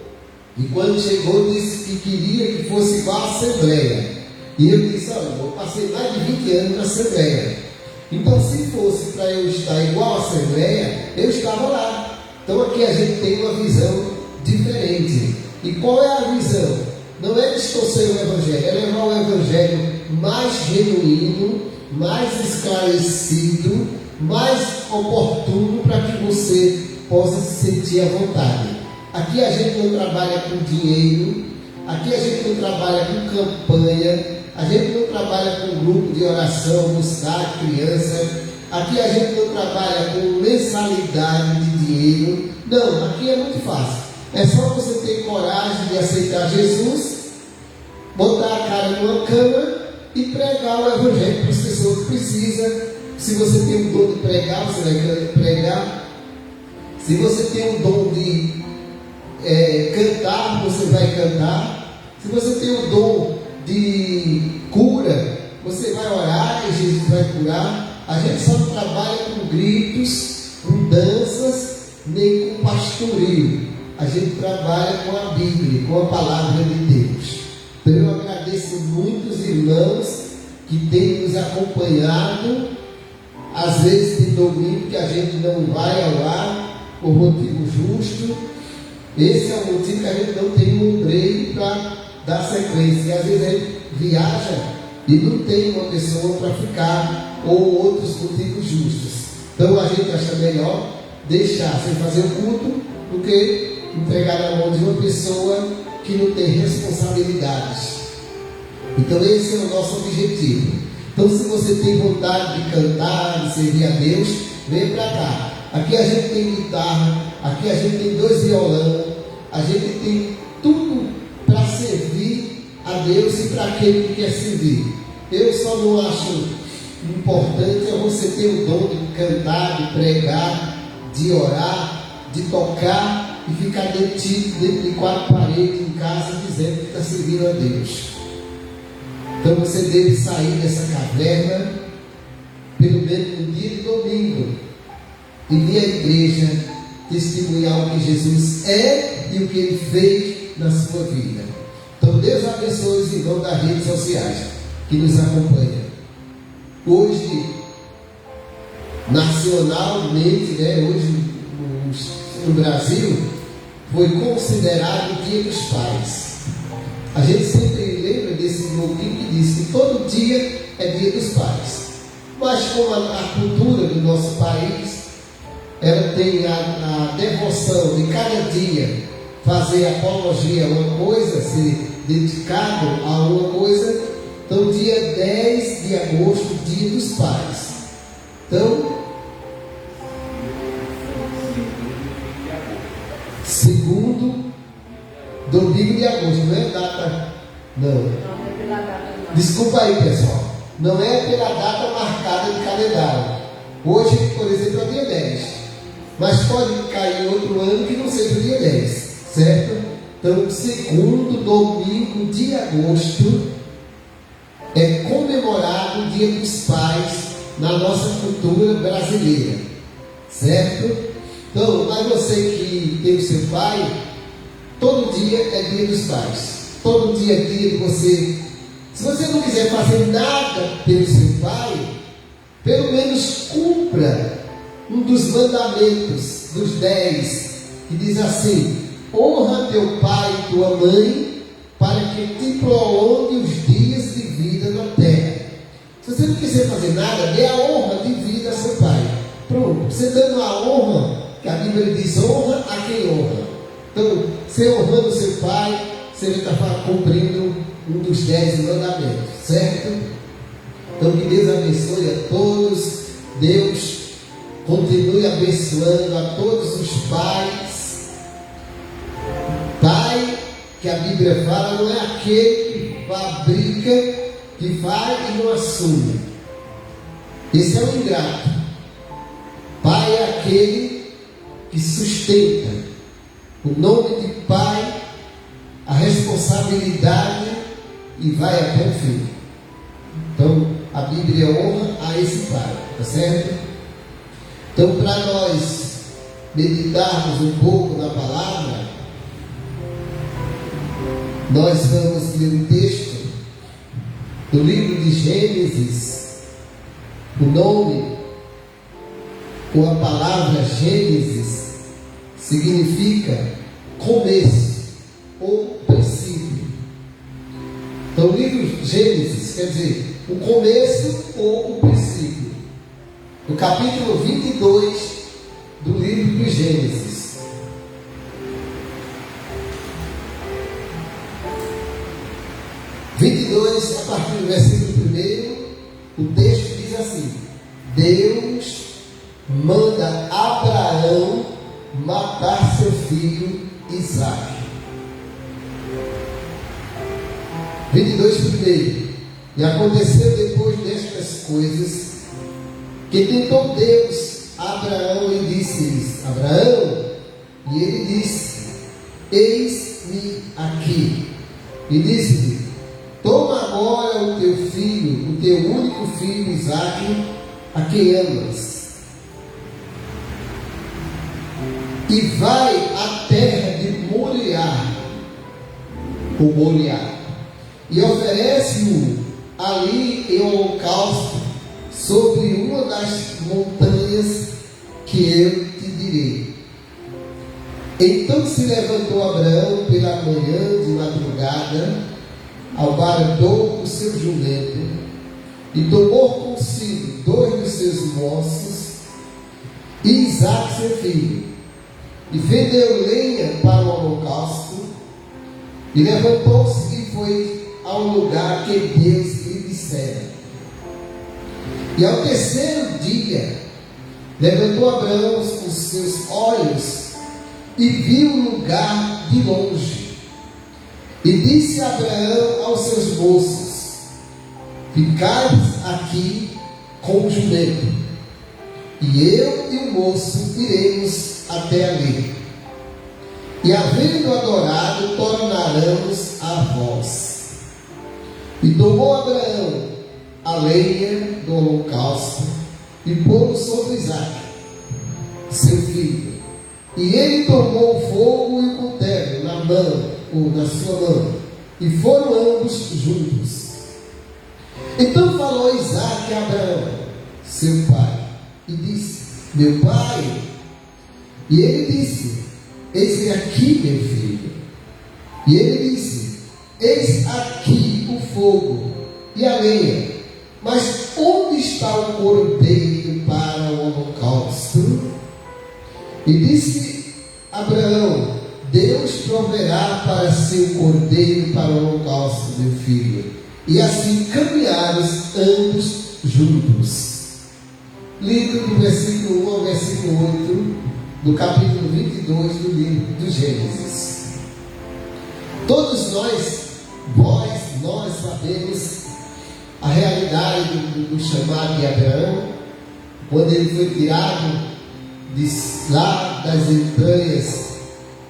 e quando chegou disse que queria que fosse igual à Assembleia. E eu disse, olha, eu passei mais de 20 anos na Assembleia, então se fosse para eu estar igual à Assembleia, eu estava lá. Então aqui a gente tem uma visão diferente. E qual é a visão? Não é distorcer o Evangelho, é levar o Evangelho mais genuíno, mais esclarecido, mais oportuno, para que você possa se sentir à vontade. Aqui a gente não trabalha com dinheiro, aqui a gente não trabalha com campanha, a gente não trabalha com grupo de oração, buscar criança, aqui a gente não trabalha com mensalidade de dinheiro. Não, aqui é muito fácil. É só você ter coragem de aceitar Jesus, botar a cara numa cama e pregar o Evangelho para as pessoas que precisam. Se você tem o dom de pregar, você vai pregar. Se você tem o dom de cantar, você vai cantar. Se você tem o dom de cura, você vai orar e Jesus vai curar. A gente só não trabalha com gritos, com danças, nem com pastoreio. A gente trabalha com a Bíblia, com a palavra de Deus. Então eu agradeço muitos irmãos que têm nos acompanhado, às vezes de domingo que a gente não vai ao ar por motivo justo. Esse é o motivo que a gente não tem um obreiro para dar sequência. E às vezes a gente viaja e não tem uma pessoa para ficar, ou outros motivos justos. Então a gente acha melhor deixar sem fazer o culto do que entregar na mão de uma pessoa que não tem responsabilidades. Então esse é o nosso objetivo. Então se você tem vontade de cantar, de servir a Deus, venha para cá. Aqui a gente tem guitarra, aqui a gente tem 2 violão, a gente tem tudo para servir a Deus e para aquele que quer servir. Eu só não acho importante é você ter o dom de cantar, de pregar, de orar, de tocar e ficar dentro de 4 paredes em casa dizendo que está servindo a Deus. Então você deve sair dessa caverna pelo menos no dia de domingo e vir à igreja testemunhar o que Jesus é e o que Ele fez na sua vida. Então Deus abençoe os irmãos das redes sociais que nos acompanham. Hoje, nacionalmente, hoje no Brasil, foi considerado o Dia dos Pais. A gente sempre lembra desse bloquinho que diz que todo dia é Dia dos Pais. Mas como a cultura do nosso país, ela tem a devoção de cada dia fazer apologia a uma coisa, ser dedicado a uma coisa. Então, dia 10 de agosto, Dia dos Pais. Então, segundo domingo de agosto, não é data, não. Desculpa aí, pessoal. Não é pela data marcada de calendário. Hoje, por exemplo, é dia 10. Mas pode cair outro ano que não seja o dia 10, certo? Então, segundo domingo de agosto é comemorado o Dia dos Pais na nossa cultura brasileira, certo? Então, mas você que tem o seu pai, todo dia é Dia dos Pais. Todo dia é dia de você. Se você não quiser fazer nada pelo seu pai, pelo menos cumpra um dos mandamentos, dos 10, que diz assim: honra teu pai e tua mãe, para que te prolongue os dias de vida na terra. Se você não quiser fazer nada, dê a honra de vida a seu pai. Pronto, você dando a honra, que a Bíblia diz: honra a quem honra. Então, você honrando seu pai, você vai estar cumprindo um dos 10 mandamentos, certo? Então, que Deus abençoe a todos. Deus continue abençoando a todos os pais. Pai, que a Bíblia fala, não é aquele que fabrica, que faz e não assume. Esse é o ingrato. Pai é aquele que sustenta. O nome de pai, a responsabilidade, e vai até o fim. Então, a Bíblia honra a esse pai, tá certo? Então, para nós meditarmos um pouco na palavra, nós vamos ler um texto do livro de Gênesis. O nome, ou a palavra Gênesis, significa começo ou princípio. Então, o livro Gênesis quer dizer o começo ou o princípio. No capítulo 22 do livro de Gênesis. A partir do versículo 1, o texto diz assim: Deus manda Abraão matar seu filho Isaque. 22 primeiro. E aconteceu depois destas coisas que tentou Deus a Abraão e disse-lhe: Abraão, e ele disse: eis-me aqui. E disse-lhe: toma agora o teu filho, o teu único filho Isaque, a quem amas, e vai à terra de Moriá, ou Moriá, e oferece-o ali em holocausto sobre uma das montanhas que eu te direi. Então se levantou Abraão pela manhã de madrugada, albardou o seu jumento e tomou consigo 2 dos seus moços e Isaque seu filho, e vendeu lenha para o holocausto, e levantou-se e foi ao lugar que Deus lhe dissera. E ao terceiro dia Levantou Abraão os seus olhos e viu o lugar de longe. E disse Abraão aos seus moços: ficai aqui com o jumento, e eu e o moço iremos até ali. E havendo adorado, tornaremos a vós. E tomou Abraão a lenha do holocausto e pôs sobre Isaque, seu filho. E ele tomou o fogo e o cutelo na mão, ou na sua mão, e foram ambos juntos. Então falou Isaque a Abraão, seu pai, e disse: meu pai. E ele disse: eis aqui, meu filho. E ele disse: eis aqui o fogo e a lenha, mas onde está o cordeiro para o holocausto? E disse Abraão: Deus proverá para si o cordeiro para o holocausto, meu filho. E assim caminharam ambos juntos. Lido do versículo 1 ao versículo 8 do capítulo 22 do livro do Gênesis. Todos nós sabemos a realidade do chamado de Abraão, quando ele foi tirado lá das entranhas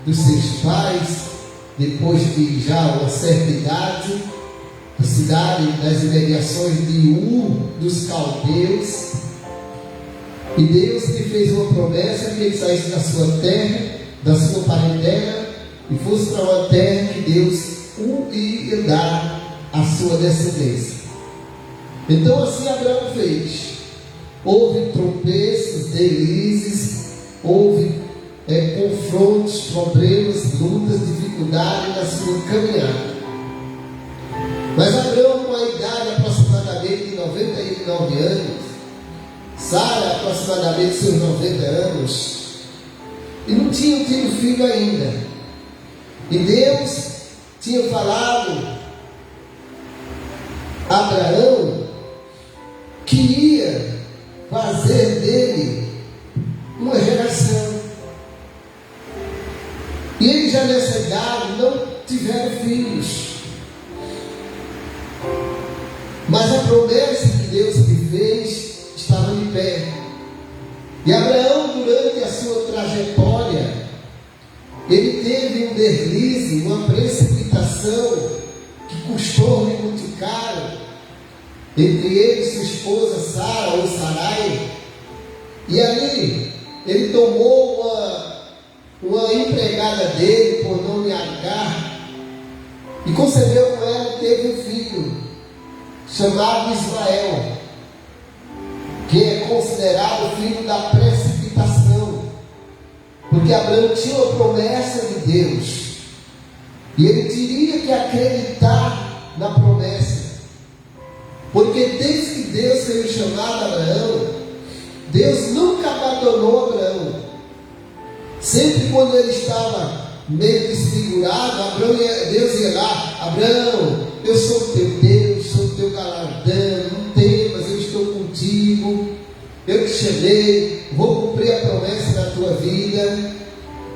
dos seus pais, depois de já uma certa idade, da cidade, das imediações de Ur dos caldeus. E Deus lhe fez uma promessa que ele saísse da sua terra, da sua parentela, e fosse para uma terra que Deus o ia dar à sua descendência. Então assim Abraão fez. Houve tropeços, deslizes, houve confrontos, problemas, lutas, dificuldades na sua caminhada. Mas Abraão, com a idade aproximadamente de 99 anos, Sara aproximadamente seus 90 anos, e não tinham tido filho ainda. E Deus tinha falado a Abraão que ia fazer dele uma geração. E eles já nessa idade não tiveram filhos. Mas a promessa que Deus lhe fez estava de pé. E Abraão, durante a sua trajetória, ele teve um deslize, uma precipitação que custou-lhe muito caro, entre ele e sua esposa Sara ou Sarai. E ali ele tomou uma empregada dele, por nome Agar, e concebeu com ela e teve um filho chamado Ismael, que é considerado filho da precipitação, porque Abraão tinha uma promessa de Deus e ele teria que acreditar na promessa, porque desde que Deus fez o chamado a Abraão, Deus nunca abandonou Abraão. Sempre quando ele estava meio desfigurado, Deus ia lá: Abraão, eu sou o teu Deus, sou o teu galardão, não temas, eu estou contigo, eu te chamei, vou cumprir a promessa na tua vida.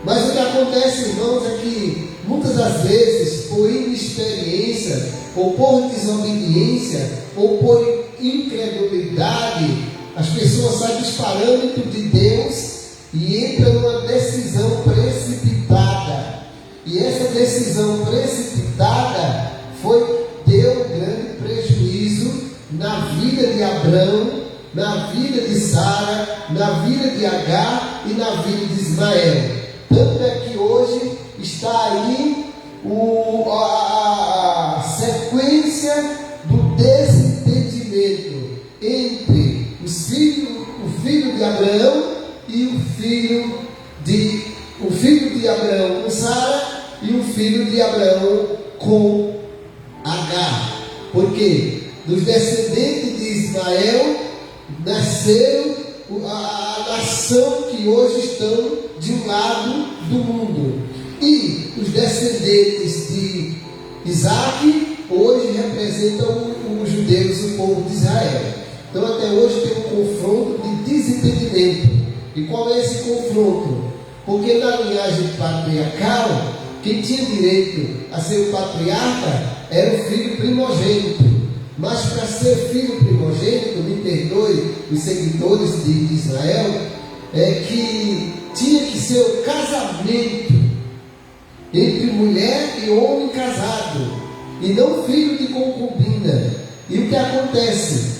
Mas o que acontece, irmãos, é que muitas das vezes, por inexperiência, ou por desobediência, ou por incredulidade, as pessoas saem dos parâmetros de Deus e entram numa decisão precipitada. E essa decisão precipitada deu grande prejuízo na vida de Abraão, na vida de Sara, na vida de Agar e na vida de Ismael. Tanto é que hoje está aí a sequência do desentendimento entre o filho de Abraão e o filho de Abraão com Sara e o filho de Abraão com Agar. Porque dos descendentes de Ismael nasceram a nação que hoje estão de um lado do mundo, e os descendentes de Isaque hoje representam os judeus, o povo de Israel. Então até hoje tem um confronto de desentendimento. E qual é esse confronto? Porque na linhagem patriarcal, quem tinha direito a ser o patriarca era o filho primogênito. Mas para ser filho primogênito, me perdoe os seguidores de Israel, é que tinha que ser o casamento entre mulher e homem casado, e não filho de concubina. E o que acontece?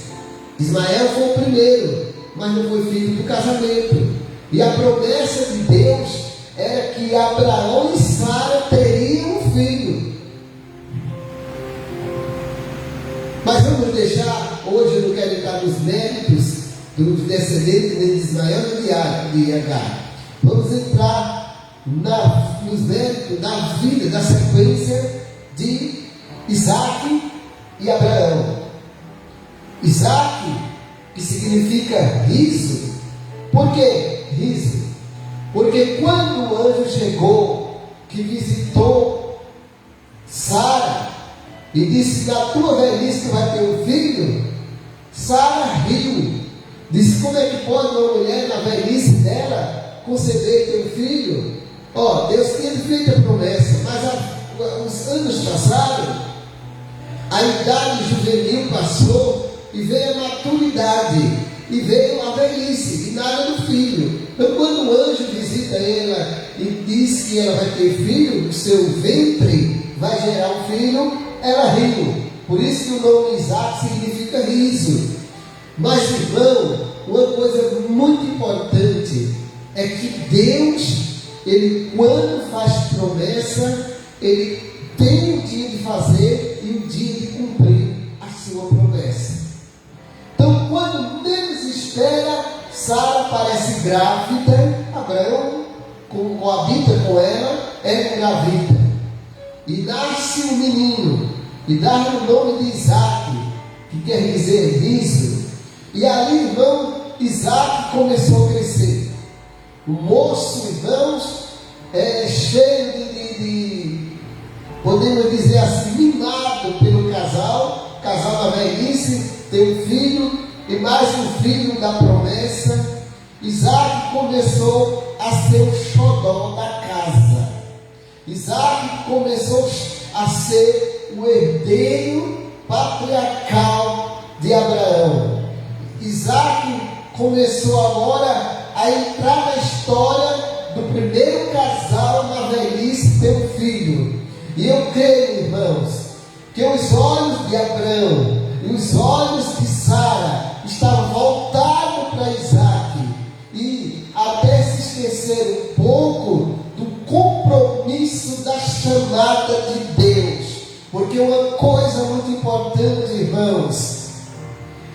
Ismael foi o primeiro, mas não foi filho do casamento. E a promessa de Deus era que Abraão e Sara teriam um filho. Mas vamos deixar, hoje eu não quero entrar nos méritos dos descendentes de Ismael e de Agar. Vamos entrar nos méritos da vida, da sequência de Isaac e Abraão. Isaac, que significa riso. Por que riso? Porque quando o anjo chegou, que visitou Sara, e disse: na tua velhice tu vai ter um filho, Sara riu. Disse: como é que pode uma mulher na velhice dela conceber ter um filho? Deus tinha feito a promessa, mas os anos passaram, a idade juvenil passou, e veio a maturidade, e veio a velhice, e nada do filho. Então quando o anjo visita ela e diz que ela vai ter filho, o seu ventre vai gerar um filho, ela riu. Por isso que o nome Isaac significa riso. Mas, irmão, uma coisa muito importante é que Deus, Ele quando faz promessa, Ele tem o dia de fazer e o dia de cumprir a sua promessa. Então, quando menos espera, Sara parece grávida, Abraão coabita com ela, ela engravida. E nasce um menino, e dá-lhe o nome de Isaac, que quer dizer riso. E ali, irmão, Isaac começou a crescer. O moço, irmãos, cheio de podemos dizer assim, mimado pelo casal na velhice, tem um filho, e mais um filho da promessa. Isaac começou a ser o xodó da casa. Isaac começou a ser o herdeiro patriarcal de Abraão. Isaac começou agora a entrar na história do primeiro casal na velhice ter um filho. E eu creio, irmãos, que os olhos de Abraão e os olhos de Sara estavam voltados para Isaac, e até se esqueceram um pouco do compromisso da chamada de Deus. Porque uma coisa muito importante, irmãos,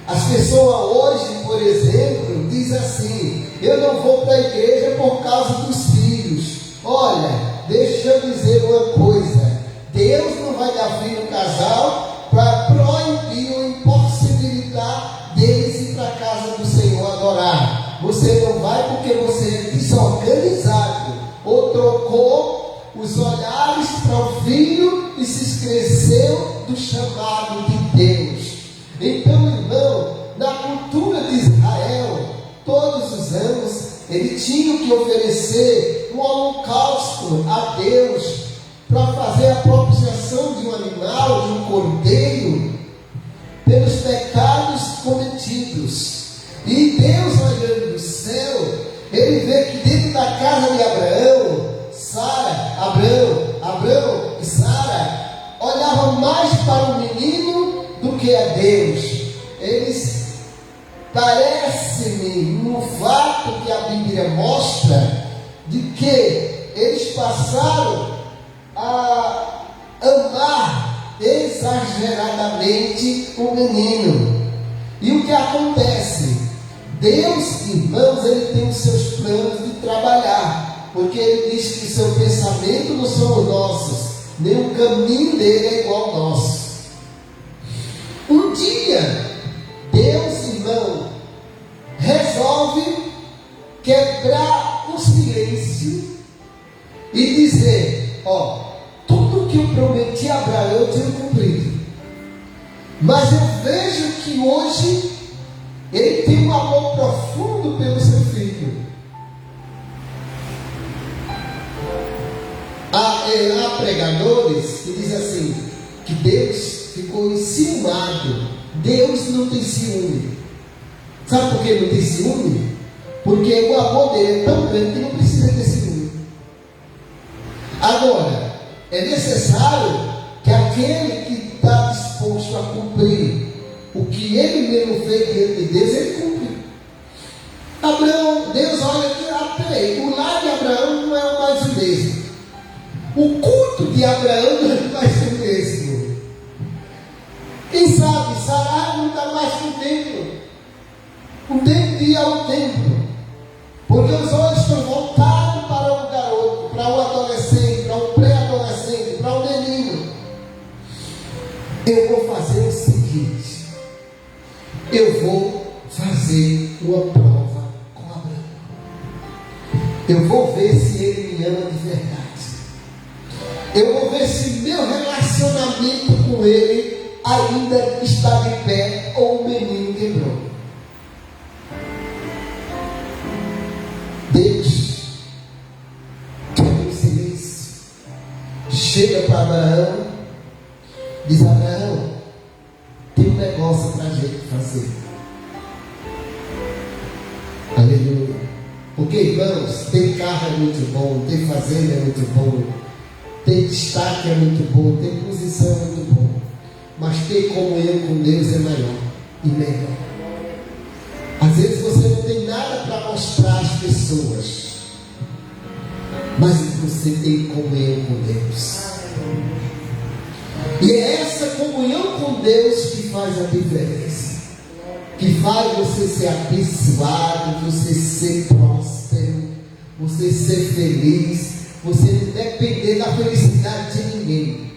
as pessoas hoje, por exemplo, dizem assim: eu não vou para a igreja por causa dos filhos. Olha, deixa eu dizer uma coisa: Deus não vai dar filho no casal para proibir ou impossibilitar deles ir para a casa do Senhor adorar. Você não vai porque você é desorganizado, ou trocou os olhares para o filho e se esqueceu do chamado de Deus. Então, irmão, na cultura de Israel, todos os anos, eles tinham que oferecer um holocausto a Deus para fazer a propiciação de um animal, de um cordeiro, pelos pecados cometidos. E Deus, olhando do céu, Ele vê que dentro da casa de Abraão e Sara olhavam mais para o menino do que a Deus. Eles parecem-me no fato que a Bíblia mostra de que eles passaram a amar exageradamente o menino. E o que acontece? Deus, irmãos, Ele tem os seus planos de trabalhar, porque Ele diz que o seu pensamento não são os nossos, nem o caminho dele é igual ao nosso. Um dia, Deus, irmão, resolve quebrar o silêncio e dizer: tudo que eu prometi a Abraão eu tenho cumprido, mas eu vejo que hoje ele tem um amor profundo pelo seu filho, pregadores que dizem assim, que Deus ficou enciumado. Deus não tem ciúme. Sabe por que não tem ciúme? Porque o amor dele é tão grande que não precisa ter ciúme. Agora, é necessário que aquele que está disposto a cumprir o que ele mesmo fez diante de Deus, ele cumpre. Abraão, Deus olha aqui, peraí, o lar de Abraão não é mais o mesmo. O culto de Abraão não é mais o mesmo. Quem sabe, Sarai não está mais no templo. O templo de ir ao templo. Porque os olhos estão voltados para o garoto, para o adolescente, para o pré-adolescente, para o menino. Eu vou fazer o seguinte. Eu vou fazer uma prova com Abraão. Eu vou ver se ele me ama de verdade. Eu vou ver se meu relacionamento com ele ainda está de pé ou o menino quebrou. Deus, que é um silêncio, chega para Abraão, diz: Abraão, tem um negócio para a gente fazer. Aleluia. Porque, irmãos, ter carro é muito bom, ter fazenda é muito bom, ter destaque é muito bom, ter posição é muito bom, mas ter comunhão com Deus é maior e melhor. Às vezes você não tem nada para mostrar às pessoas, mas você tem comunhão com Deus. E é essa comunhão com Deus que faz a diferença, que faz você ser abençoado, você ser próspero, você ser feliz, você não depender da felicidade de ninguém,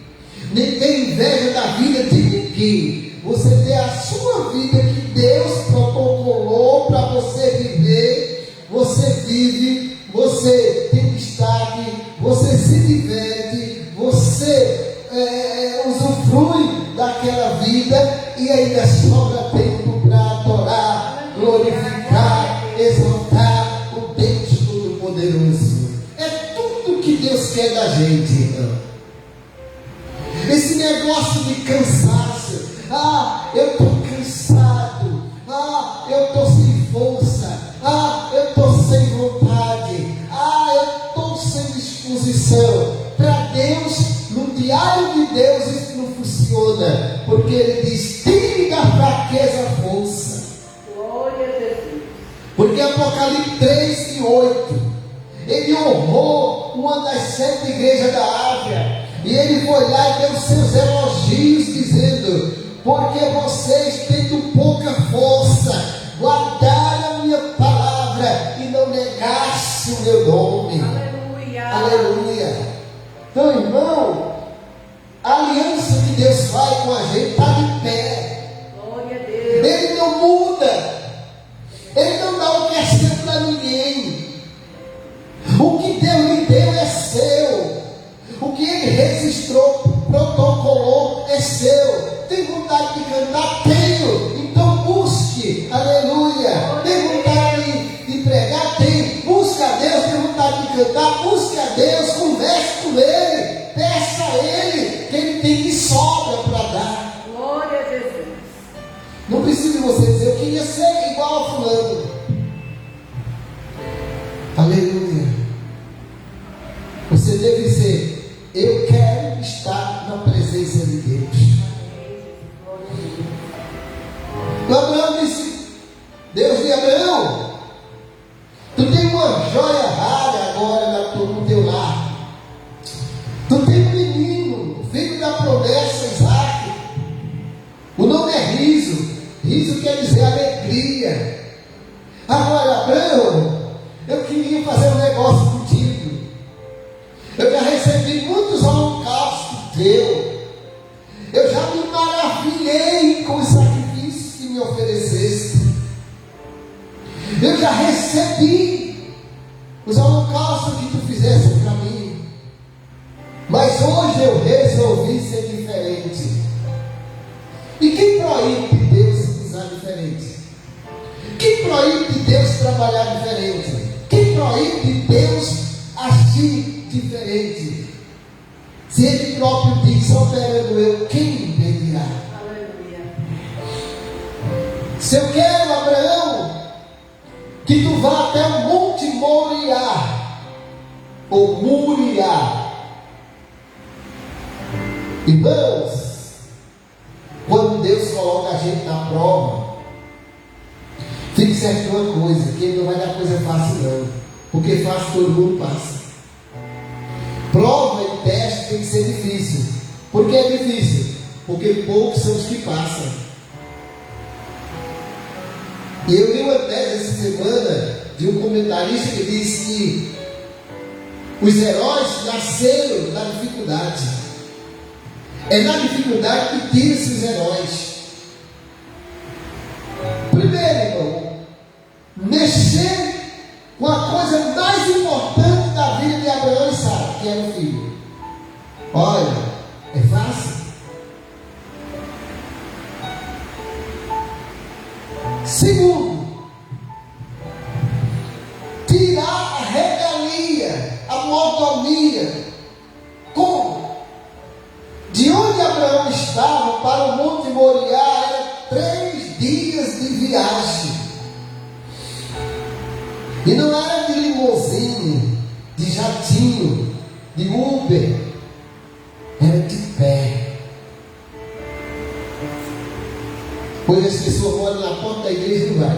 nem ter inveja da vida de ninguém. Você ter a sua vida que Deus protocolou para você viver. Você vive, você tem destaque, você se diverte, você usufrui daquela vida e ainda sobra tempo para adorar, glorificar, exaltar o Deus Todo-Poderoso. É tudo que Deus quer da gente, irmão. Esse negócio de cansaço, eu estou cansado, eu estou sem força, eu estou sem vontade, eu estou sem disposição. Para Deus, no diário de Deus, isso não funciona, porque Ele diz: tire da fraqueza a força. Glória a Deus. Porque Apocalipse 3 e 8, Ele honrou uma das 7 igrejas da Ásia, e Ele foi lá e deu seus elogios, dizendo: porque vocês, tendo pouca força, guardaram a minha palavra e não negaste o meu nome. Aleluia. Aleluia. Então, irmão, a aliança que Deus faz com a gente está de pé. Glória a Deus. Ele não muda. Ele não dá o que é seu para ninguém. O que Deus lhe deu é seu. O que Ele registrou, protocolou, é seu. Tem vontade de cantar? Tenho. Então busque. Aleluia. Tem vontade de pregar? Tem. Busca a Deus. Tem vontade de cantar? Busque a Deus. Converse com Ele. Peça a Ele, que Ele tem de sobra para dar. Glória a Jesus. Não precisa você dizer: eu queria ser igual a fulano. Aleluia. Você deve dizer: eu quero estar na presença de Deus. Abraão disse: Deus de Abraão, tu tem uma joia rara agora no teu lar. Tu tem um menino, filho da promessa, Isaac. O nome é Riso. Riso quer dizer alegria. Agora, Abraão, eu queria fazer um negócio contigo. Eu já recebi muitos holocaustos teus. Eu já me maravilhei com os sacrifícios que me ofereceste. Eu já recebi os holocaustos que tu fizeste para mim. Mas hoje eu resolvi ser diferente. E quem proíbe de Deus usar diferente? Quem proíbe de Deus trabalhar diferente? Quem proíbe de Deus agir diferente? Se ele próprio diz, operando eu, quem impedirá? Se eu quero, Abraão, que tu vá até o Monte Moriá, ou Moriá. Irmãos, quando Deus coloca a gente na prova, fique certo de uma coisa, que Ele não vai dar coisa fácil não, porque fácil todo mundo passa. Prova e teste tem que ser difícil. Por que é difícil? Porque poucos são os que passam. E eu li uma tese essa semana de um comentarista que disse que os heróis nasceram na dificuldade. É na dificuldade que tira-se os heróis. Primeiro, irmão, mexer com a coisa mais importante da vida de Abraão e Sara, que era o filho. Olha, é fácil? Segundo, tirar a regalia, a mordomia. Como? De onde Abraão estava para o Monte Moriá era 3 dias de viagem. E não era de limousine, de jatinho, de Uber. Era de pé. Hoje as pessoas moram na porta da igreja e não vai.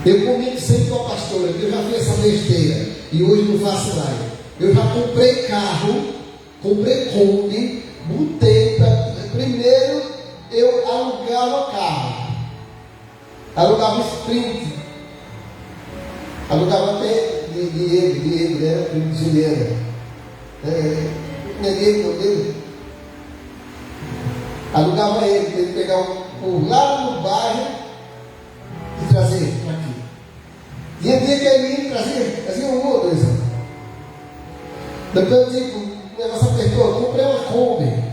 Eu comento sempre com a pastora, que eu já fiz essa besteira e hoje não faço mais. Eu já comprei carro, comprei Kombi, botei para. Primeiro eu alugava carro, alugava Sprint, alugava até Diego, né? Primo de Juliana. Não é Diego, não dele? Alugava ele, para ele pegar um lá no bairro e trazer para aqui. Tinha dia que ele ia trazia 1 ou 2 anos. Depois eu digo, o negócio apertou, eu comprei uma Kombi.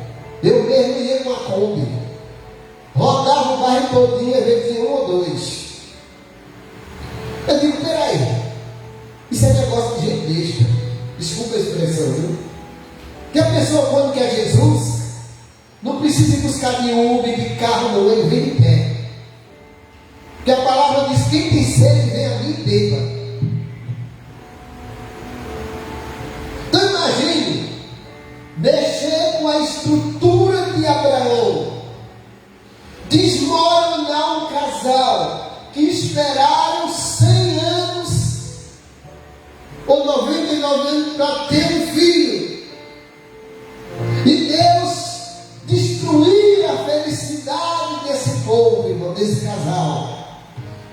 Eu mesmo ia com a Kombi. Rodava o bairro todinho, às vezes tinha 1 ou 2. Eu digo, peraí, isso é negócio de gente besta. Desculpa a expressão, viu? Que a pessoa quando quer Jesus, não precisa ir buscar de Uber, de carro, não, ele vem de pé. Porque a palavra diz, quem tem sede, vem a mim e beba. Então imagine, mexer com a estrutura de Abraão, desmoronar um casal que esperaram 100 anos, ou 99 anos para ter um filho. E Deus destruir a felicidade desse povo, irmão, desse casal.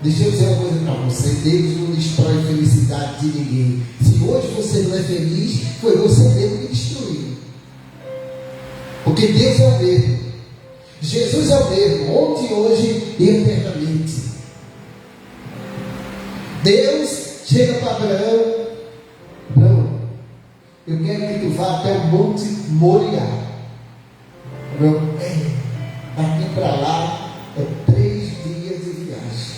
Deixa eu dizer uma coisa para você: Deus não destrói a felicidade de ninguém. Se hoje você não é feliz, foi você mesmo que destruiu. Porque Deus é o mesmo, Jesus é o mesmo, ontem, hoje e eternamente. Deus chega para Abraão: Abraão, eu quero que tu vá até o Monte Moriá. Daqui para lá é 3 dias de viagem.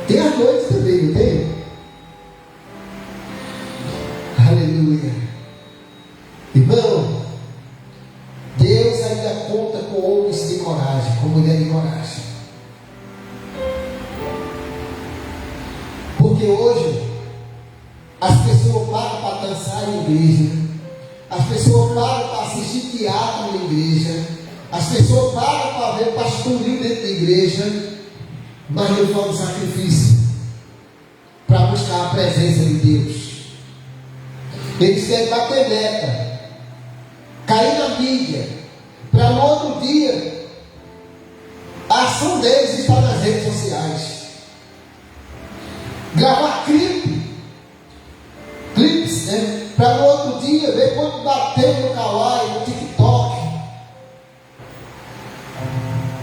Tem a noite também, não tem? Aleluia. Irmão, Deus ainda conta com homens de coragem, com mulher de coragem. Porque hoje as pessoas param para dançar em igreja, as pessoas param para assistir teatro na igreja, as pessoas param para ver pastorinho dentro da igreja, mas não fazem sacrifício para buscar a presença de Deus. Eles querem bater meta, cair na mídia, para no outro dia a ação deles está nas redes sociais, gravar clipes, né? Para no outro dia ver quanto bateu no Kawaii, no TikTok.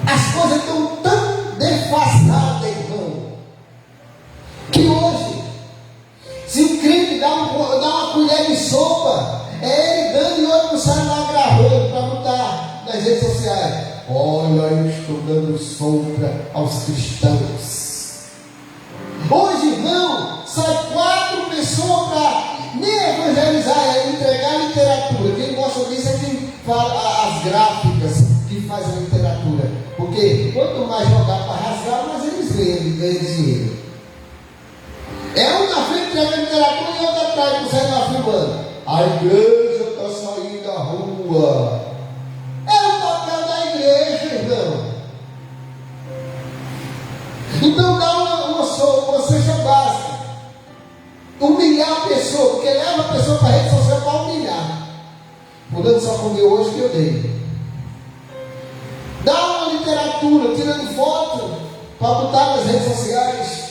As coisas estão tão defasadas, irmão, que hoje, se o crente dá uma colher de sopa, é ele dando e outro sai lá gravando para botar nas redes sociais. Olha, eu estou dando sopa aos cristãos. Hoje, irmão, sai 4 pessoas para nem evangelizar, é entregar as gráficas que fazem a literatura. Porque quanto mais jogar para rasgar, mais eles ganham dinheiro. É um na frente entregando literatura e outro atrás, com o celular filmando. A igreja está saindo da rua. É o papel da igreja, irmão. Então dá uma seja básica. Humilhar a pessoa, porque leva a pessoa para a rede social para humilhar. Fulano só comeu hoje que eu dei. Dá uma literatura, tirando foto para botar nas redes sociais.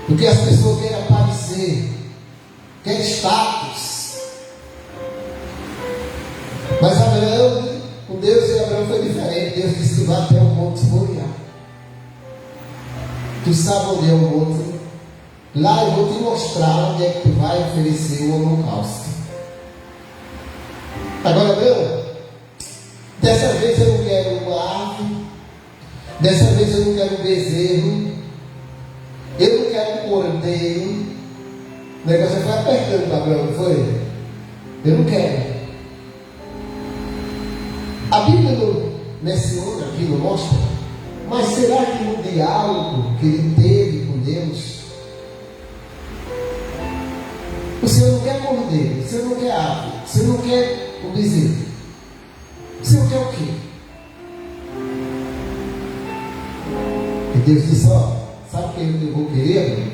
Porque as pessoas querem aparecer, querem status. Mas Abraão, com Deus e Abraão foi diferente. Deus disse que vai até o Monte Moriá. Tu sabe onde é o monte? Lá eu vou te mostrar onde é que tu vai oferecer o holocausto. Agora, Abraão, dessa vez eu não quero uma árvore, dessa vez eu não quero um bezerro, eu não quero um cordeiro. O negócio foi apertando para Abraão, não foi? Eu não quero. A Bíblia não menciona aqui, não mostra. Mas será que no diálogo que ele teve com Deus, o Senhor não quer cordeiro, o Senhor não quer árvore, o Senhor não quer o bezerro, o Senhor quer o quê? E Deus disse: ó, sabe o que eu vou querer?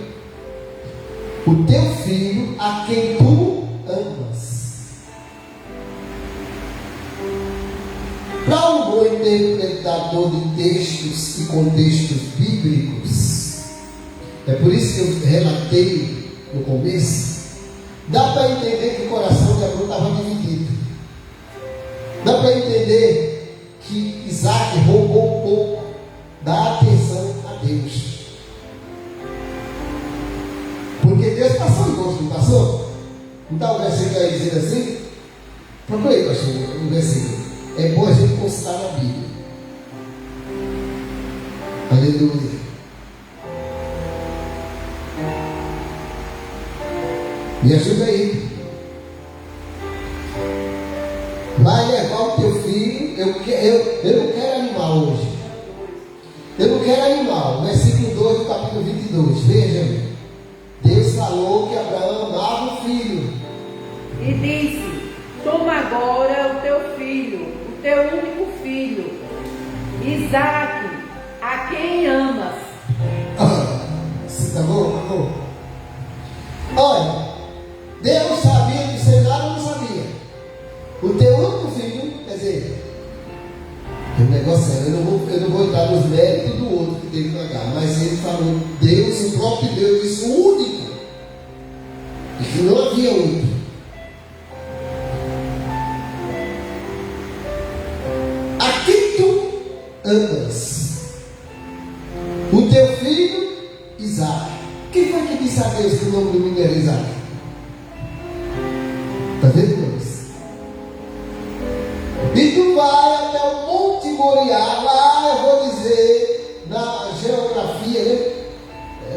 O teu filho a quem tu amas. Para um bom interpretador de textos e contextos bíblicos, é por isso que eu relatei no começo, dá para entender que o coração de Abraão estava dividido. Dá para entender que Isaac roubou um pouco da atenção a Deus. Porque Deus passou em gosto, não passou? Não está o versículo aí dizendo assim? Procura aí, pastor, o versículo. É bom a gente consultar na Bíblia. Aleluia. Me ajuda aí. Vai levar o teu filho. Eu não quero animal hoje. Eu não quero animal. Versículo 2 do capítulo 22. Veja. Deus falou que Abraão amava o filho. E disse: toma agora o teu filho, o teu único filho, Isaque, a quem amas. Sim, tá bom? Tá bom. Olha, Deus sabia do cenário, não sabia. O teu único filho, quer dizer, o negócio é, eu não vou entrar nos méritos do outro que teve que pagar, mas ele falou, Deus, o próprio Deus, disse o único, e que não havia outro. A quem tu amas? O teu filho, Isaque. Quem foi que disse a Deus que o nome do menino era Isaac? Está vendo, irmãos? E tu vai até o Monte Moriá. Lá eu vou dizer, na geografia, né?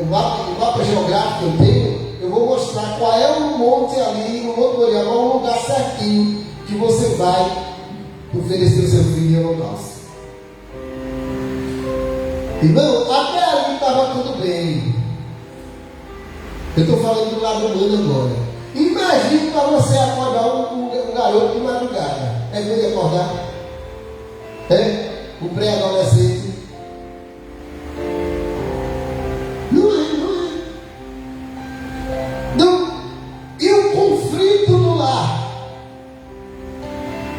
O mapa geográfico que eu tenho, eu vou mostrar qual é o monte ali, no Monte Moriá, qual é o lugar certinho que você vai oferecer o seu filho em holocausto. Irmão, até ali estava tudo bem. Eu estou falando do lado humano agora. Imagina para você acordar um garoto de madrugada. É bem acordar? É? O pré-adolescente. Não é. Não. E o conflito no lar.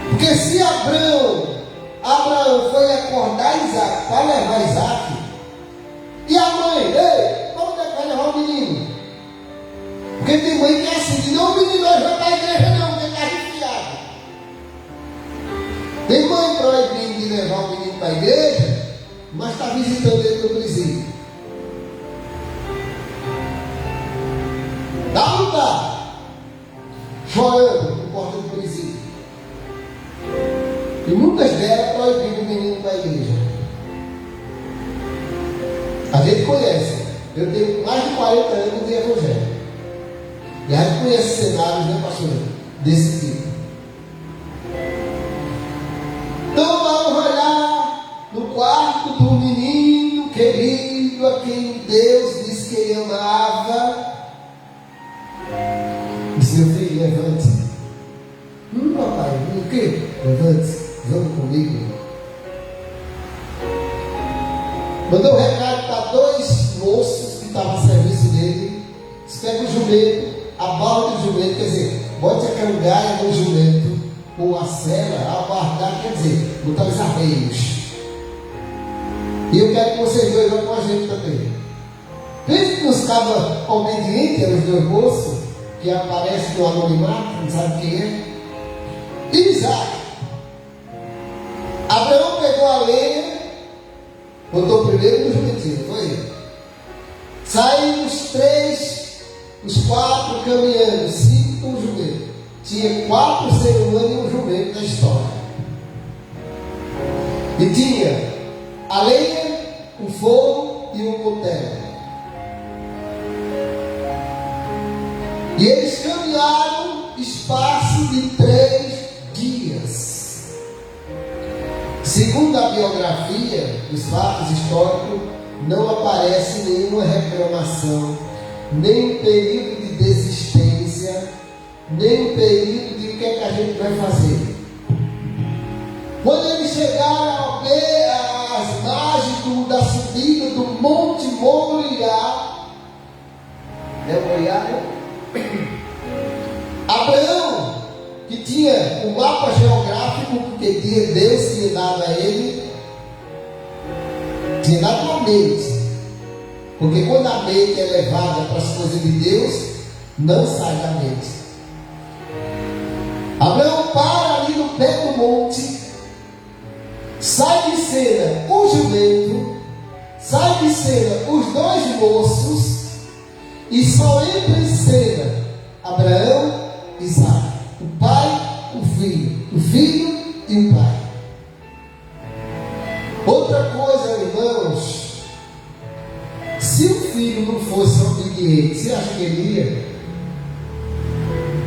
Porque se Abraão foi acordar Isaac para levar Isaac, e a mãe, ei, onde é que vai levar o menino? Porque tem mãe que é assim, que não, o menino vai para a igreja não, porque está enfiado. Tem mãe proibindo de levar o menino para a igreja, mas está visitando ele no presídio. Dá ou não dá? Chorando no porta do presídio. E muitas delas proibindo o menino para a igreja. A gente conhece. Eu tenho mais de 40 anos de evangelho. E a gente conhece cenários, né, pastor? Desse tipo. Disse: meu filho, levante. Papai, o quê? Levante, vamos comigo. Mandou um recado para 2 moços que estavam a serviço dele. Disse: pega o jumento, a bala do jumento, quer dizer, bote a cangaia no jumento, ou a sela, a bardar, quer dizer, botar os arreios. E eu quero que vocês dois vão com a gente também. Pense que nos cabos obedientes, eram os 2 moços, que aparecem no anonimato, não sabe quem é. Isaac. Abraão pegou a lenha, botou primeiro no jumentinho, foi ele. Saíram os 4 caminhando, 5 com o jumento. Tinha 4 seres humanos e um jumento na história. E tinha a lenha, o fogo e o cutelo. E eles caminharam espaço de 3 dias. Segundo a biografia dos fatos históricos, não aparece nenhuma reclamação, nem um período de desistência, nem um período de o que é que a gente vai fazer. Quando eles chegaram às margens da subida do Monte Moriá, Abraão, que tinha um mapa geográfico, porque Deus tinha dado a ele, tinha dado uma mente, porque quando a mente é levada para as coisas de Deus, não sai da mente. Abraão para ali no pé do monte, sai de cena o jumento, sai de cena os 2 moços, e só entra em cena Abraão e Isaac, o pai, o filho e o pai. Outra coisa, irmãos, se o filho não fosse obediente, você acha que ele ia?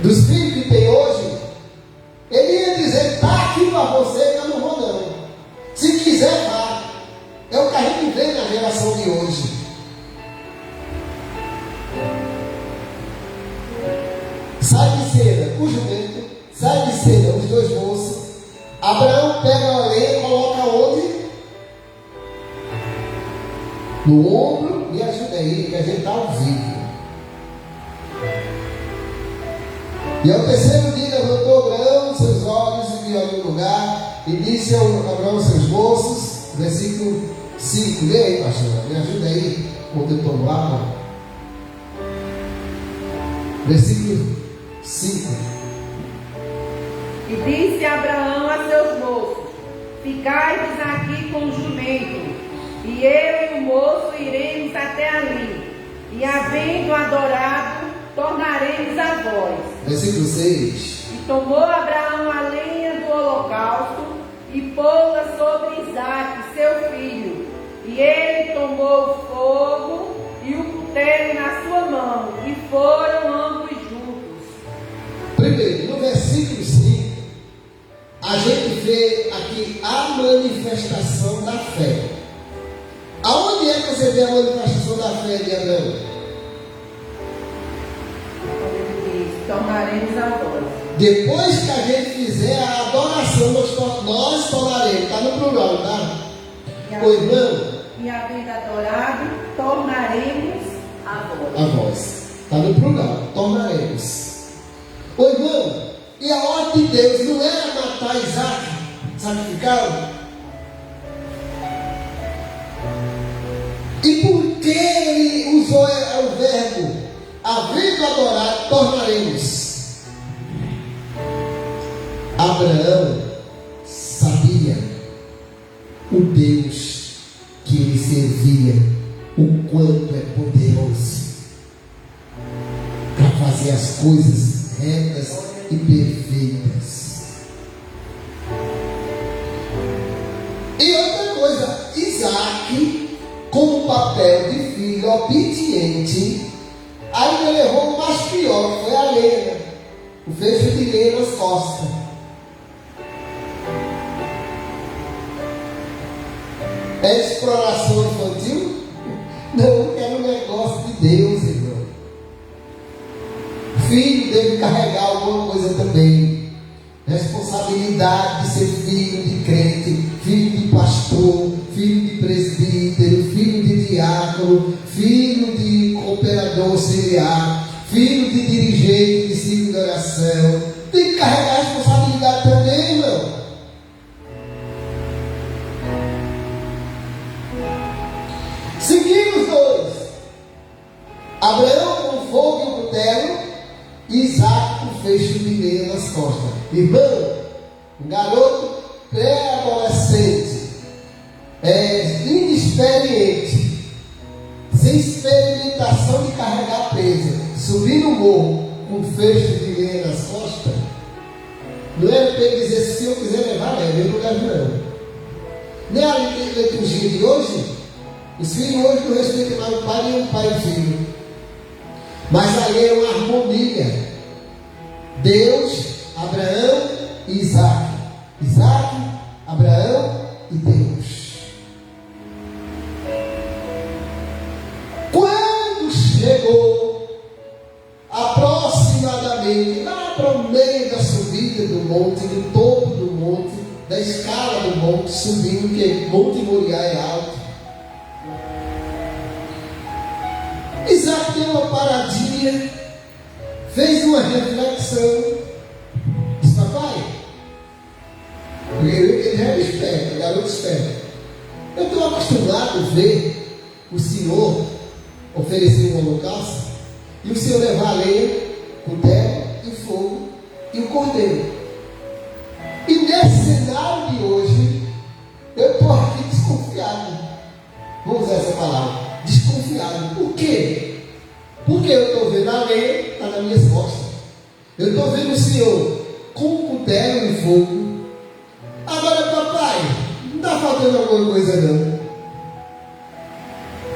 Dos filhos que tem hoje, ele ia dizer: está aqui para você que eu não vou não. Se quiser, vá. É o que a gente vê na geração de hoje. Sai de cena o jumento, sai de cena os 2 moços. Abraão pega a lenha e coloca onde? No ombro. Me ajuda aí, que a gente está ao vivo. E ao 3º dia levantou Abraão seus olhos e viu ali o lugar, e disse a Abraão seus moços, versículo 5. Lê aí, pastor, me ajuda aí, onde eu estou lá. Versículo 5. E disse Abraão a seus moços: ficai-vos aqui com o jumento, e eu e o moço iremos até ali, e havendo adorado, tornaremos a vós. Versículo 6. E tomou Abraão a lenha do holocausto e pô-la sobre Isaque, seu filho. E ele tomou o fogo e o cutelo na sua mão, e foram ambos juntos. Primeiro, no versículo 5, a gente vê aqui a manifestação da fé. Aonde é que você vê a manifestação da fé de Abraão? Tornaremos a vós. Depois que a gente fizer a adoração, nós tornaremos. Está no plural, tá? Pois não? E havendo adorado, tornaremos a vós. A vós. Está no plural. Tornaremos. Pois não? E a ordem de Deus não era matar Isaac, sacrificá-lo? E por que ele usou o verbo havendo adorado, tornaremos? Abraão sabia o Deus que ele servia, o quanto é poderoso para fazer as coisas retas e perfeitas. E outra coisa, Isaac, com o papel de filho obediente, ainda levou o mais pior, que foi a lenha, o fecho de lenha nas costas. É exploração infantil? Não, era um negócio de Deus, irmão. O filho deve carregar alguma coisa também. Responsabilidade de ser filho de crente, filho de pastor, filho de presbítero, filho de diácono, filho de cooperador auxiliar, filho de dirigente de ciclo de oração. Tem que carregar a responsabilidade também, irmão. Seguimos dois. Abraão com fogo e o cutelo, e Isaac com feixe de lenha nas costas. Irmão, um garoto pré-adolescente, inexperiente, sem experimentação de carregar presa, subir no morro com feixe de lenha nas costas, não é para ele dizer: se eu quiser levar, leve, eu não levo não. Nem a liturgia de hoje, os filhos hoje não respeitam mais o pai nem o pai e o filho. Mas aí é uma harmonia. Deus, Abraão e Isaac. Isaac, Abraão e Deus. Quando chegou aproximadamente lá para o meio da subida do monte, do topo do monte, da escala do monte, subindo, porque Monte Moriá é alto, Isaac deu uma paradinha, fez uma reflexão, disse: papai, ele já era esperto, garoto esperto, eu estou acostumado a ver o senhor oferecer um holocausto e o senhor levar a lenha, cutelo e fogo e o cordeiro. E nesse cenário de hoje, eu estou aqui desconfiado. Vamos usar essa palavra, desconfiado. Por quê? Porque eu estou vendo a lenha, está nas minhas costas. Eu estou vendo o senhor com o cutelo e fogo. Agora, papai, não está faltando alguma coisa não.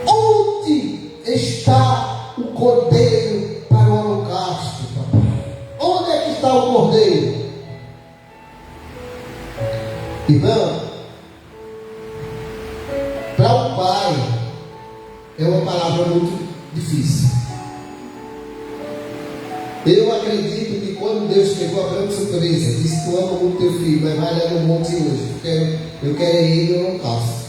Onde está o cordeiro para o holocausto, papai? Onde é que está o cordeiro? Irmão, para o pai é uma palavra muito difícil. Eu acredito que quando Deus pegou Abraão de surpresa, disse: tu ama muito teu filho, mas vai lá no monte hoje, eu quero ir no holocausto.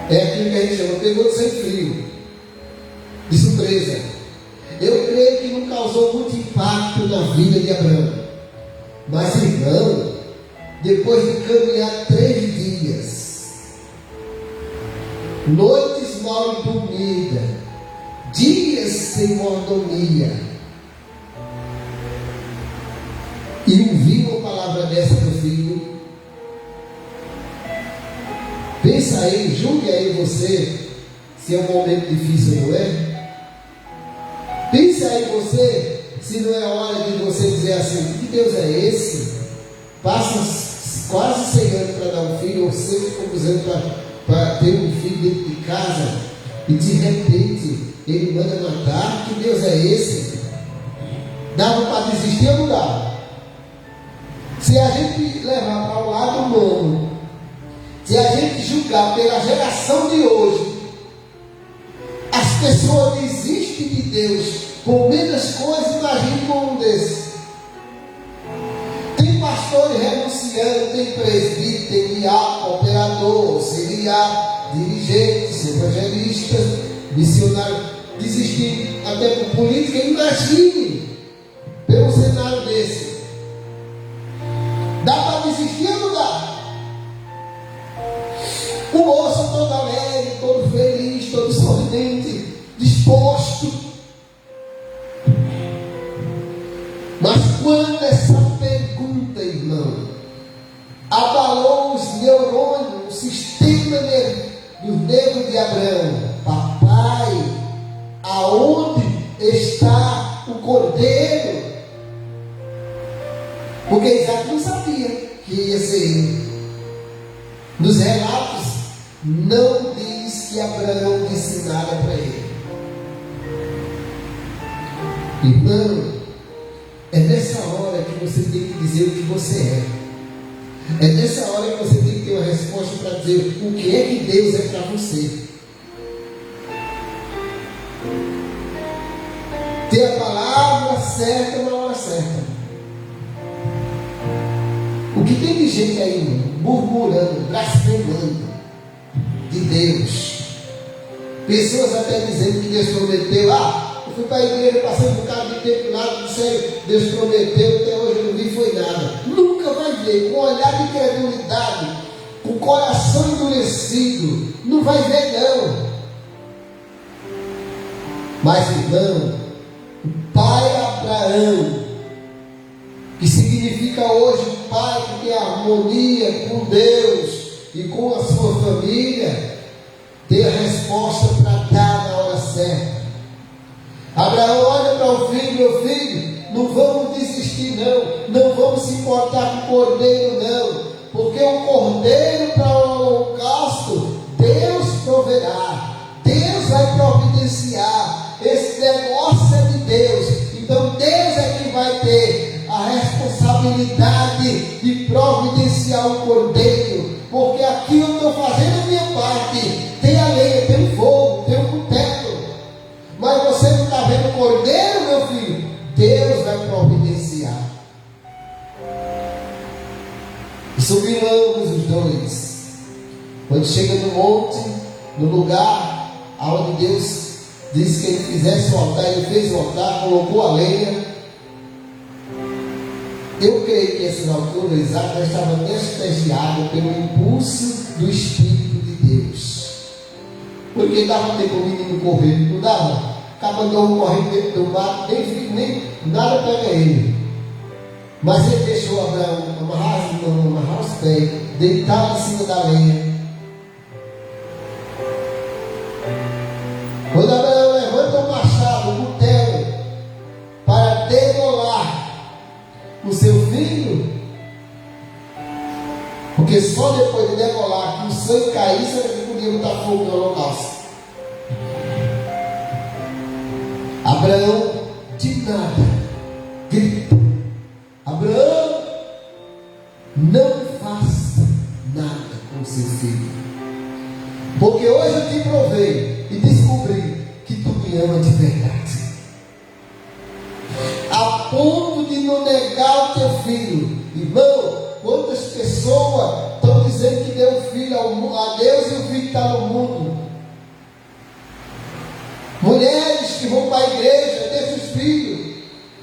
É aquilo que a gente chama, pegou de sem frio, de surpresa. Eu creio que não causou muito impacto na vida de Abraão. Mas, irmão, depois de caminhar 3 dias, noites mal dormidas, dias sem mordomia, e ouvir uma palavra dessa do filho, pensa aí, julgue aí você, se é um momento difícil ou não é. Pensa aí você, se não é hora de você dizer assim: que Deus é esse? Passa quase 100 anos para dar um filho, ou 100 e poucos anos para ter um filho dentro de casa, e de repente ele manda matar. Que Deus é esse? Dava para desistir ou não dava? Se a gente levar para o lado humano, se a gente julgar pela geração de hoje, as pessoas desistem de Deus por menos coisas. Imagine com um desses. Tem pastores renunciando, tem presbítero, tem diácono, operador, auxiliar, dirigentes, evangelistas, missionários, desistindo até por política. Imagine pelo cenário desse. Dá para desistir ou não dá? O moço todo alegre, todo feliz, todo sorridente, disposto. Mas quando essa pergunta, irmão, abalou os neurônios, o sistema do nervo de Abraão: papai, aonde está o cordeiro? Porque Isaac não sabia que ia ser ele. Nos relatos, não diz que Abraão disse nada para ele. Irmão, é nessa hora que você tem que dizer o que você é. É nessa hora que você tem que ter uma resposta para dizer o que é que Deus é para você. Ter a palavra certa na hora certa. O que tem de gente aí murmurando, blasfemando de Deus, pessoas até dizendo que Deus prometeu, eu fui para a igreja, passei um bocado de tempo lá, disseram, Deus prometeu, até hoje eu não vi, foi nada. Nunca vai ver, com olhar de incredulidade, com o coração endurecido, não vai ver não. Mas irmão, o pai Abraão, que significa hoje pai que tem harmonia com Deus e com a sua família, tem a resposta para dar na hora certa. Abraão olha para o filho, meu filho, não vamos desistir não vamos se importar com o cordeiro não, porque o cordeiro para o holocausto, Deus proverá, Deus vai providenciar, esse negócio é de Deus, então Deus é quem vai ter a responsabilidade de providenciar o cordeiro, porque aqui eu estou fazendo a minha parte, tem a lenha, tem o fogo, tem o cutelo, mas você não está vendo o cordeiro, meu filho, Deus vai providenciar. E subimos os dois, quando chega no monte, no lugar onde Deus disse que ele fizesse o altar, ele fez o altar, colocou a lenha. Eu creio que essa altura Isaac já estava anestesiado pelo impulso do Espírito de Deus, porque dava tempo o menino correr, não dava, acaba andando correndo dentro do mato, nem nada pega ele, mas ele deixou Abraão amarrar os pés, deitado em cima da lenha. Quando Abraão levanta o machado, o cutelo, para degolar o seu filho, porque só depois de degolar, que o sangue caísse, ele podia botar fogo no holocausto. Abraão, de nada, grita: Abraão, não faça nada com seu filho, porque hoje eu te provei e descobri que tu me ama de verdade, a ponto de não negar o teu filho. Irmão, quantas pessoas estão dizendo que deu filho a Deus e o filho está no mundo? Mulheres que vão para a igreja, deixam os filhos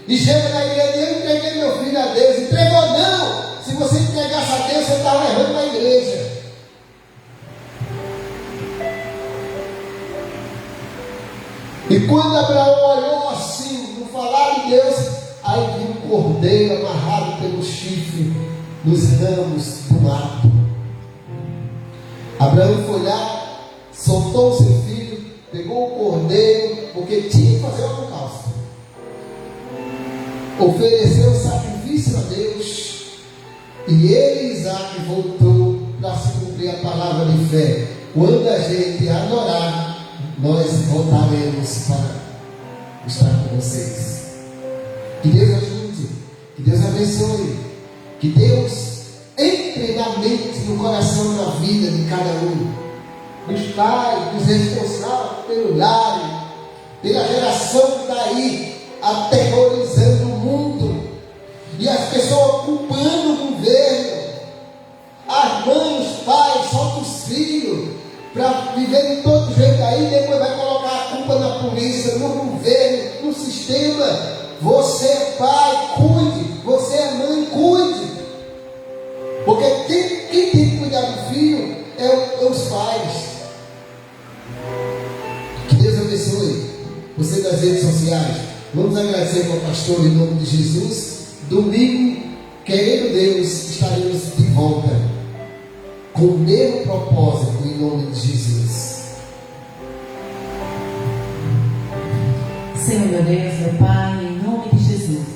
e chegam na igreja: eu entreguei meu filho a Deus. Entregou não! Se você entregasse a Deus, você estava levando para a igreja. E quando Abraão olhou assim, no falar de Deus, aí viu um cordeiro amarrado pelo chifre nos ramos do mato. Abraão foi lá, soltou o seu filho, pegou o cordeiro, porque tinha que fazer o holocausto, ofereceu o sacrifício a Deus, e ele, Isaac, voltou para se cumprir a palavra de fé. Quando a gente adorar, nós voltaremos para estar com vocês. Que Deus ajude, que Deus abençoe, que Deus entre na mente, no coração, na vida de cada um, dos pais, dos responsáveis pelo lar, pela geração que está aí aterrorizando o mundo, e as pessoas culpando o governo, as mães, os pais, soltam os filhos para viver de todo jeito aí, depois vai colocar a culpa na polícia, no governo, no sistema. Você é pai, cuide, você é mãe, cuide, porque quem tem que cuidar do filho é os pais. Que Deus abençoe você das redes sociais. Vamos agradecer ao pastor em nome de Jesus. Domingo, querendo Deus, estaremos de volta com o mesmo propósito em nome de Jesus. Senhor meu Deus, meu Pai, em nome de Jesus,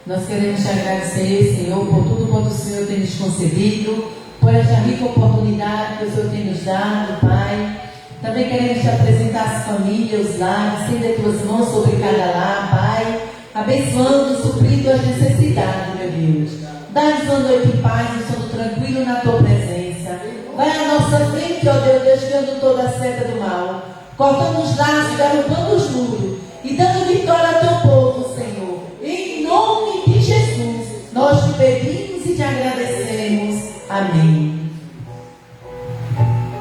nós queremos te agradecer, Senhor, por tudo quanto o Senhor tem nos concedido, por esta rica oportunidade que o Senhor tem nos dado, Pai. Também queremos te apresentar as famílias, os lares, estenda as tuas mãos sobre cada lar, Pai, abençoando, suprindo as necessidades, meu Deus. Dá-nos uma noite em paz, um sono tranquilo na tua presença. Vai à nossa frente, ó Deus, desviando toda a seta do mal, cortando os laços, derrubando os muros e dando vitória ao teu povo, Senhor. Em te agradecemos. Amém.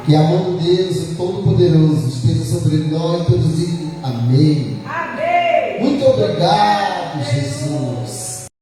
Que a mão de Deus, o Todo-Poderoso, esteja sobre nós todos e amém.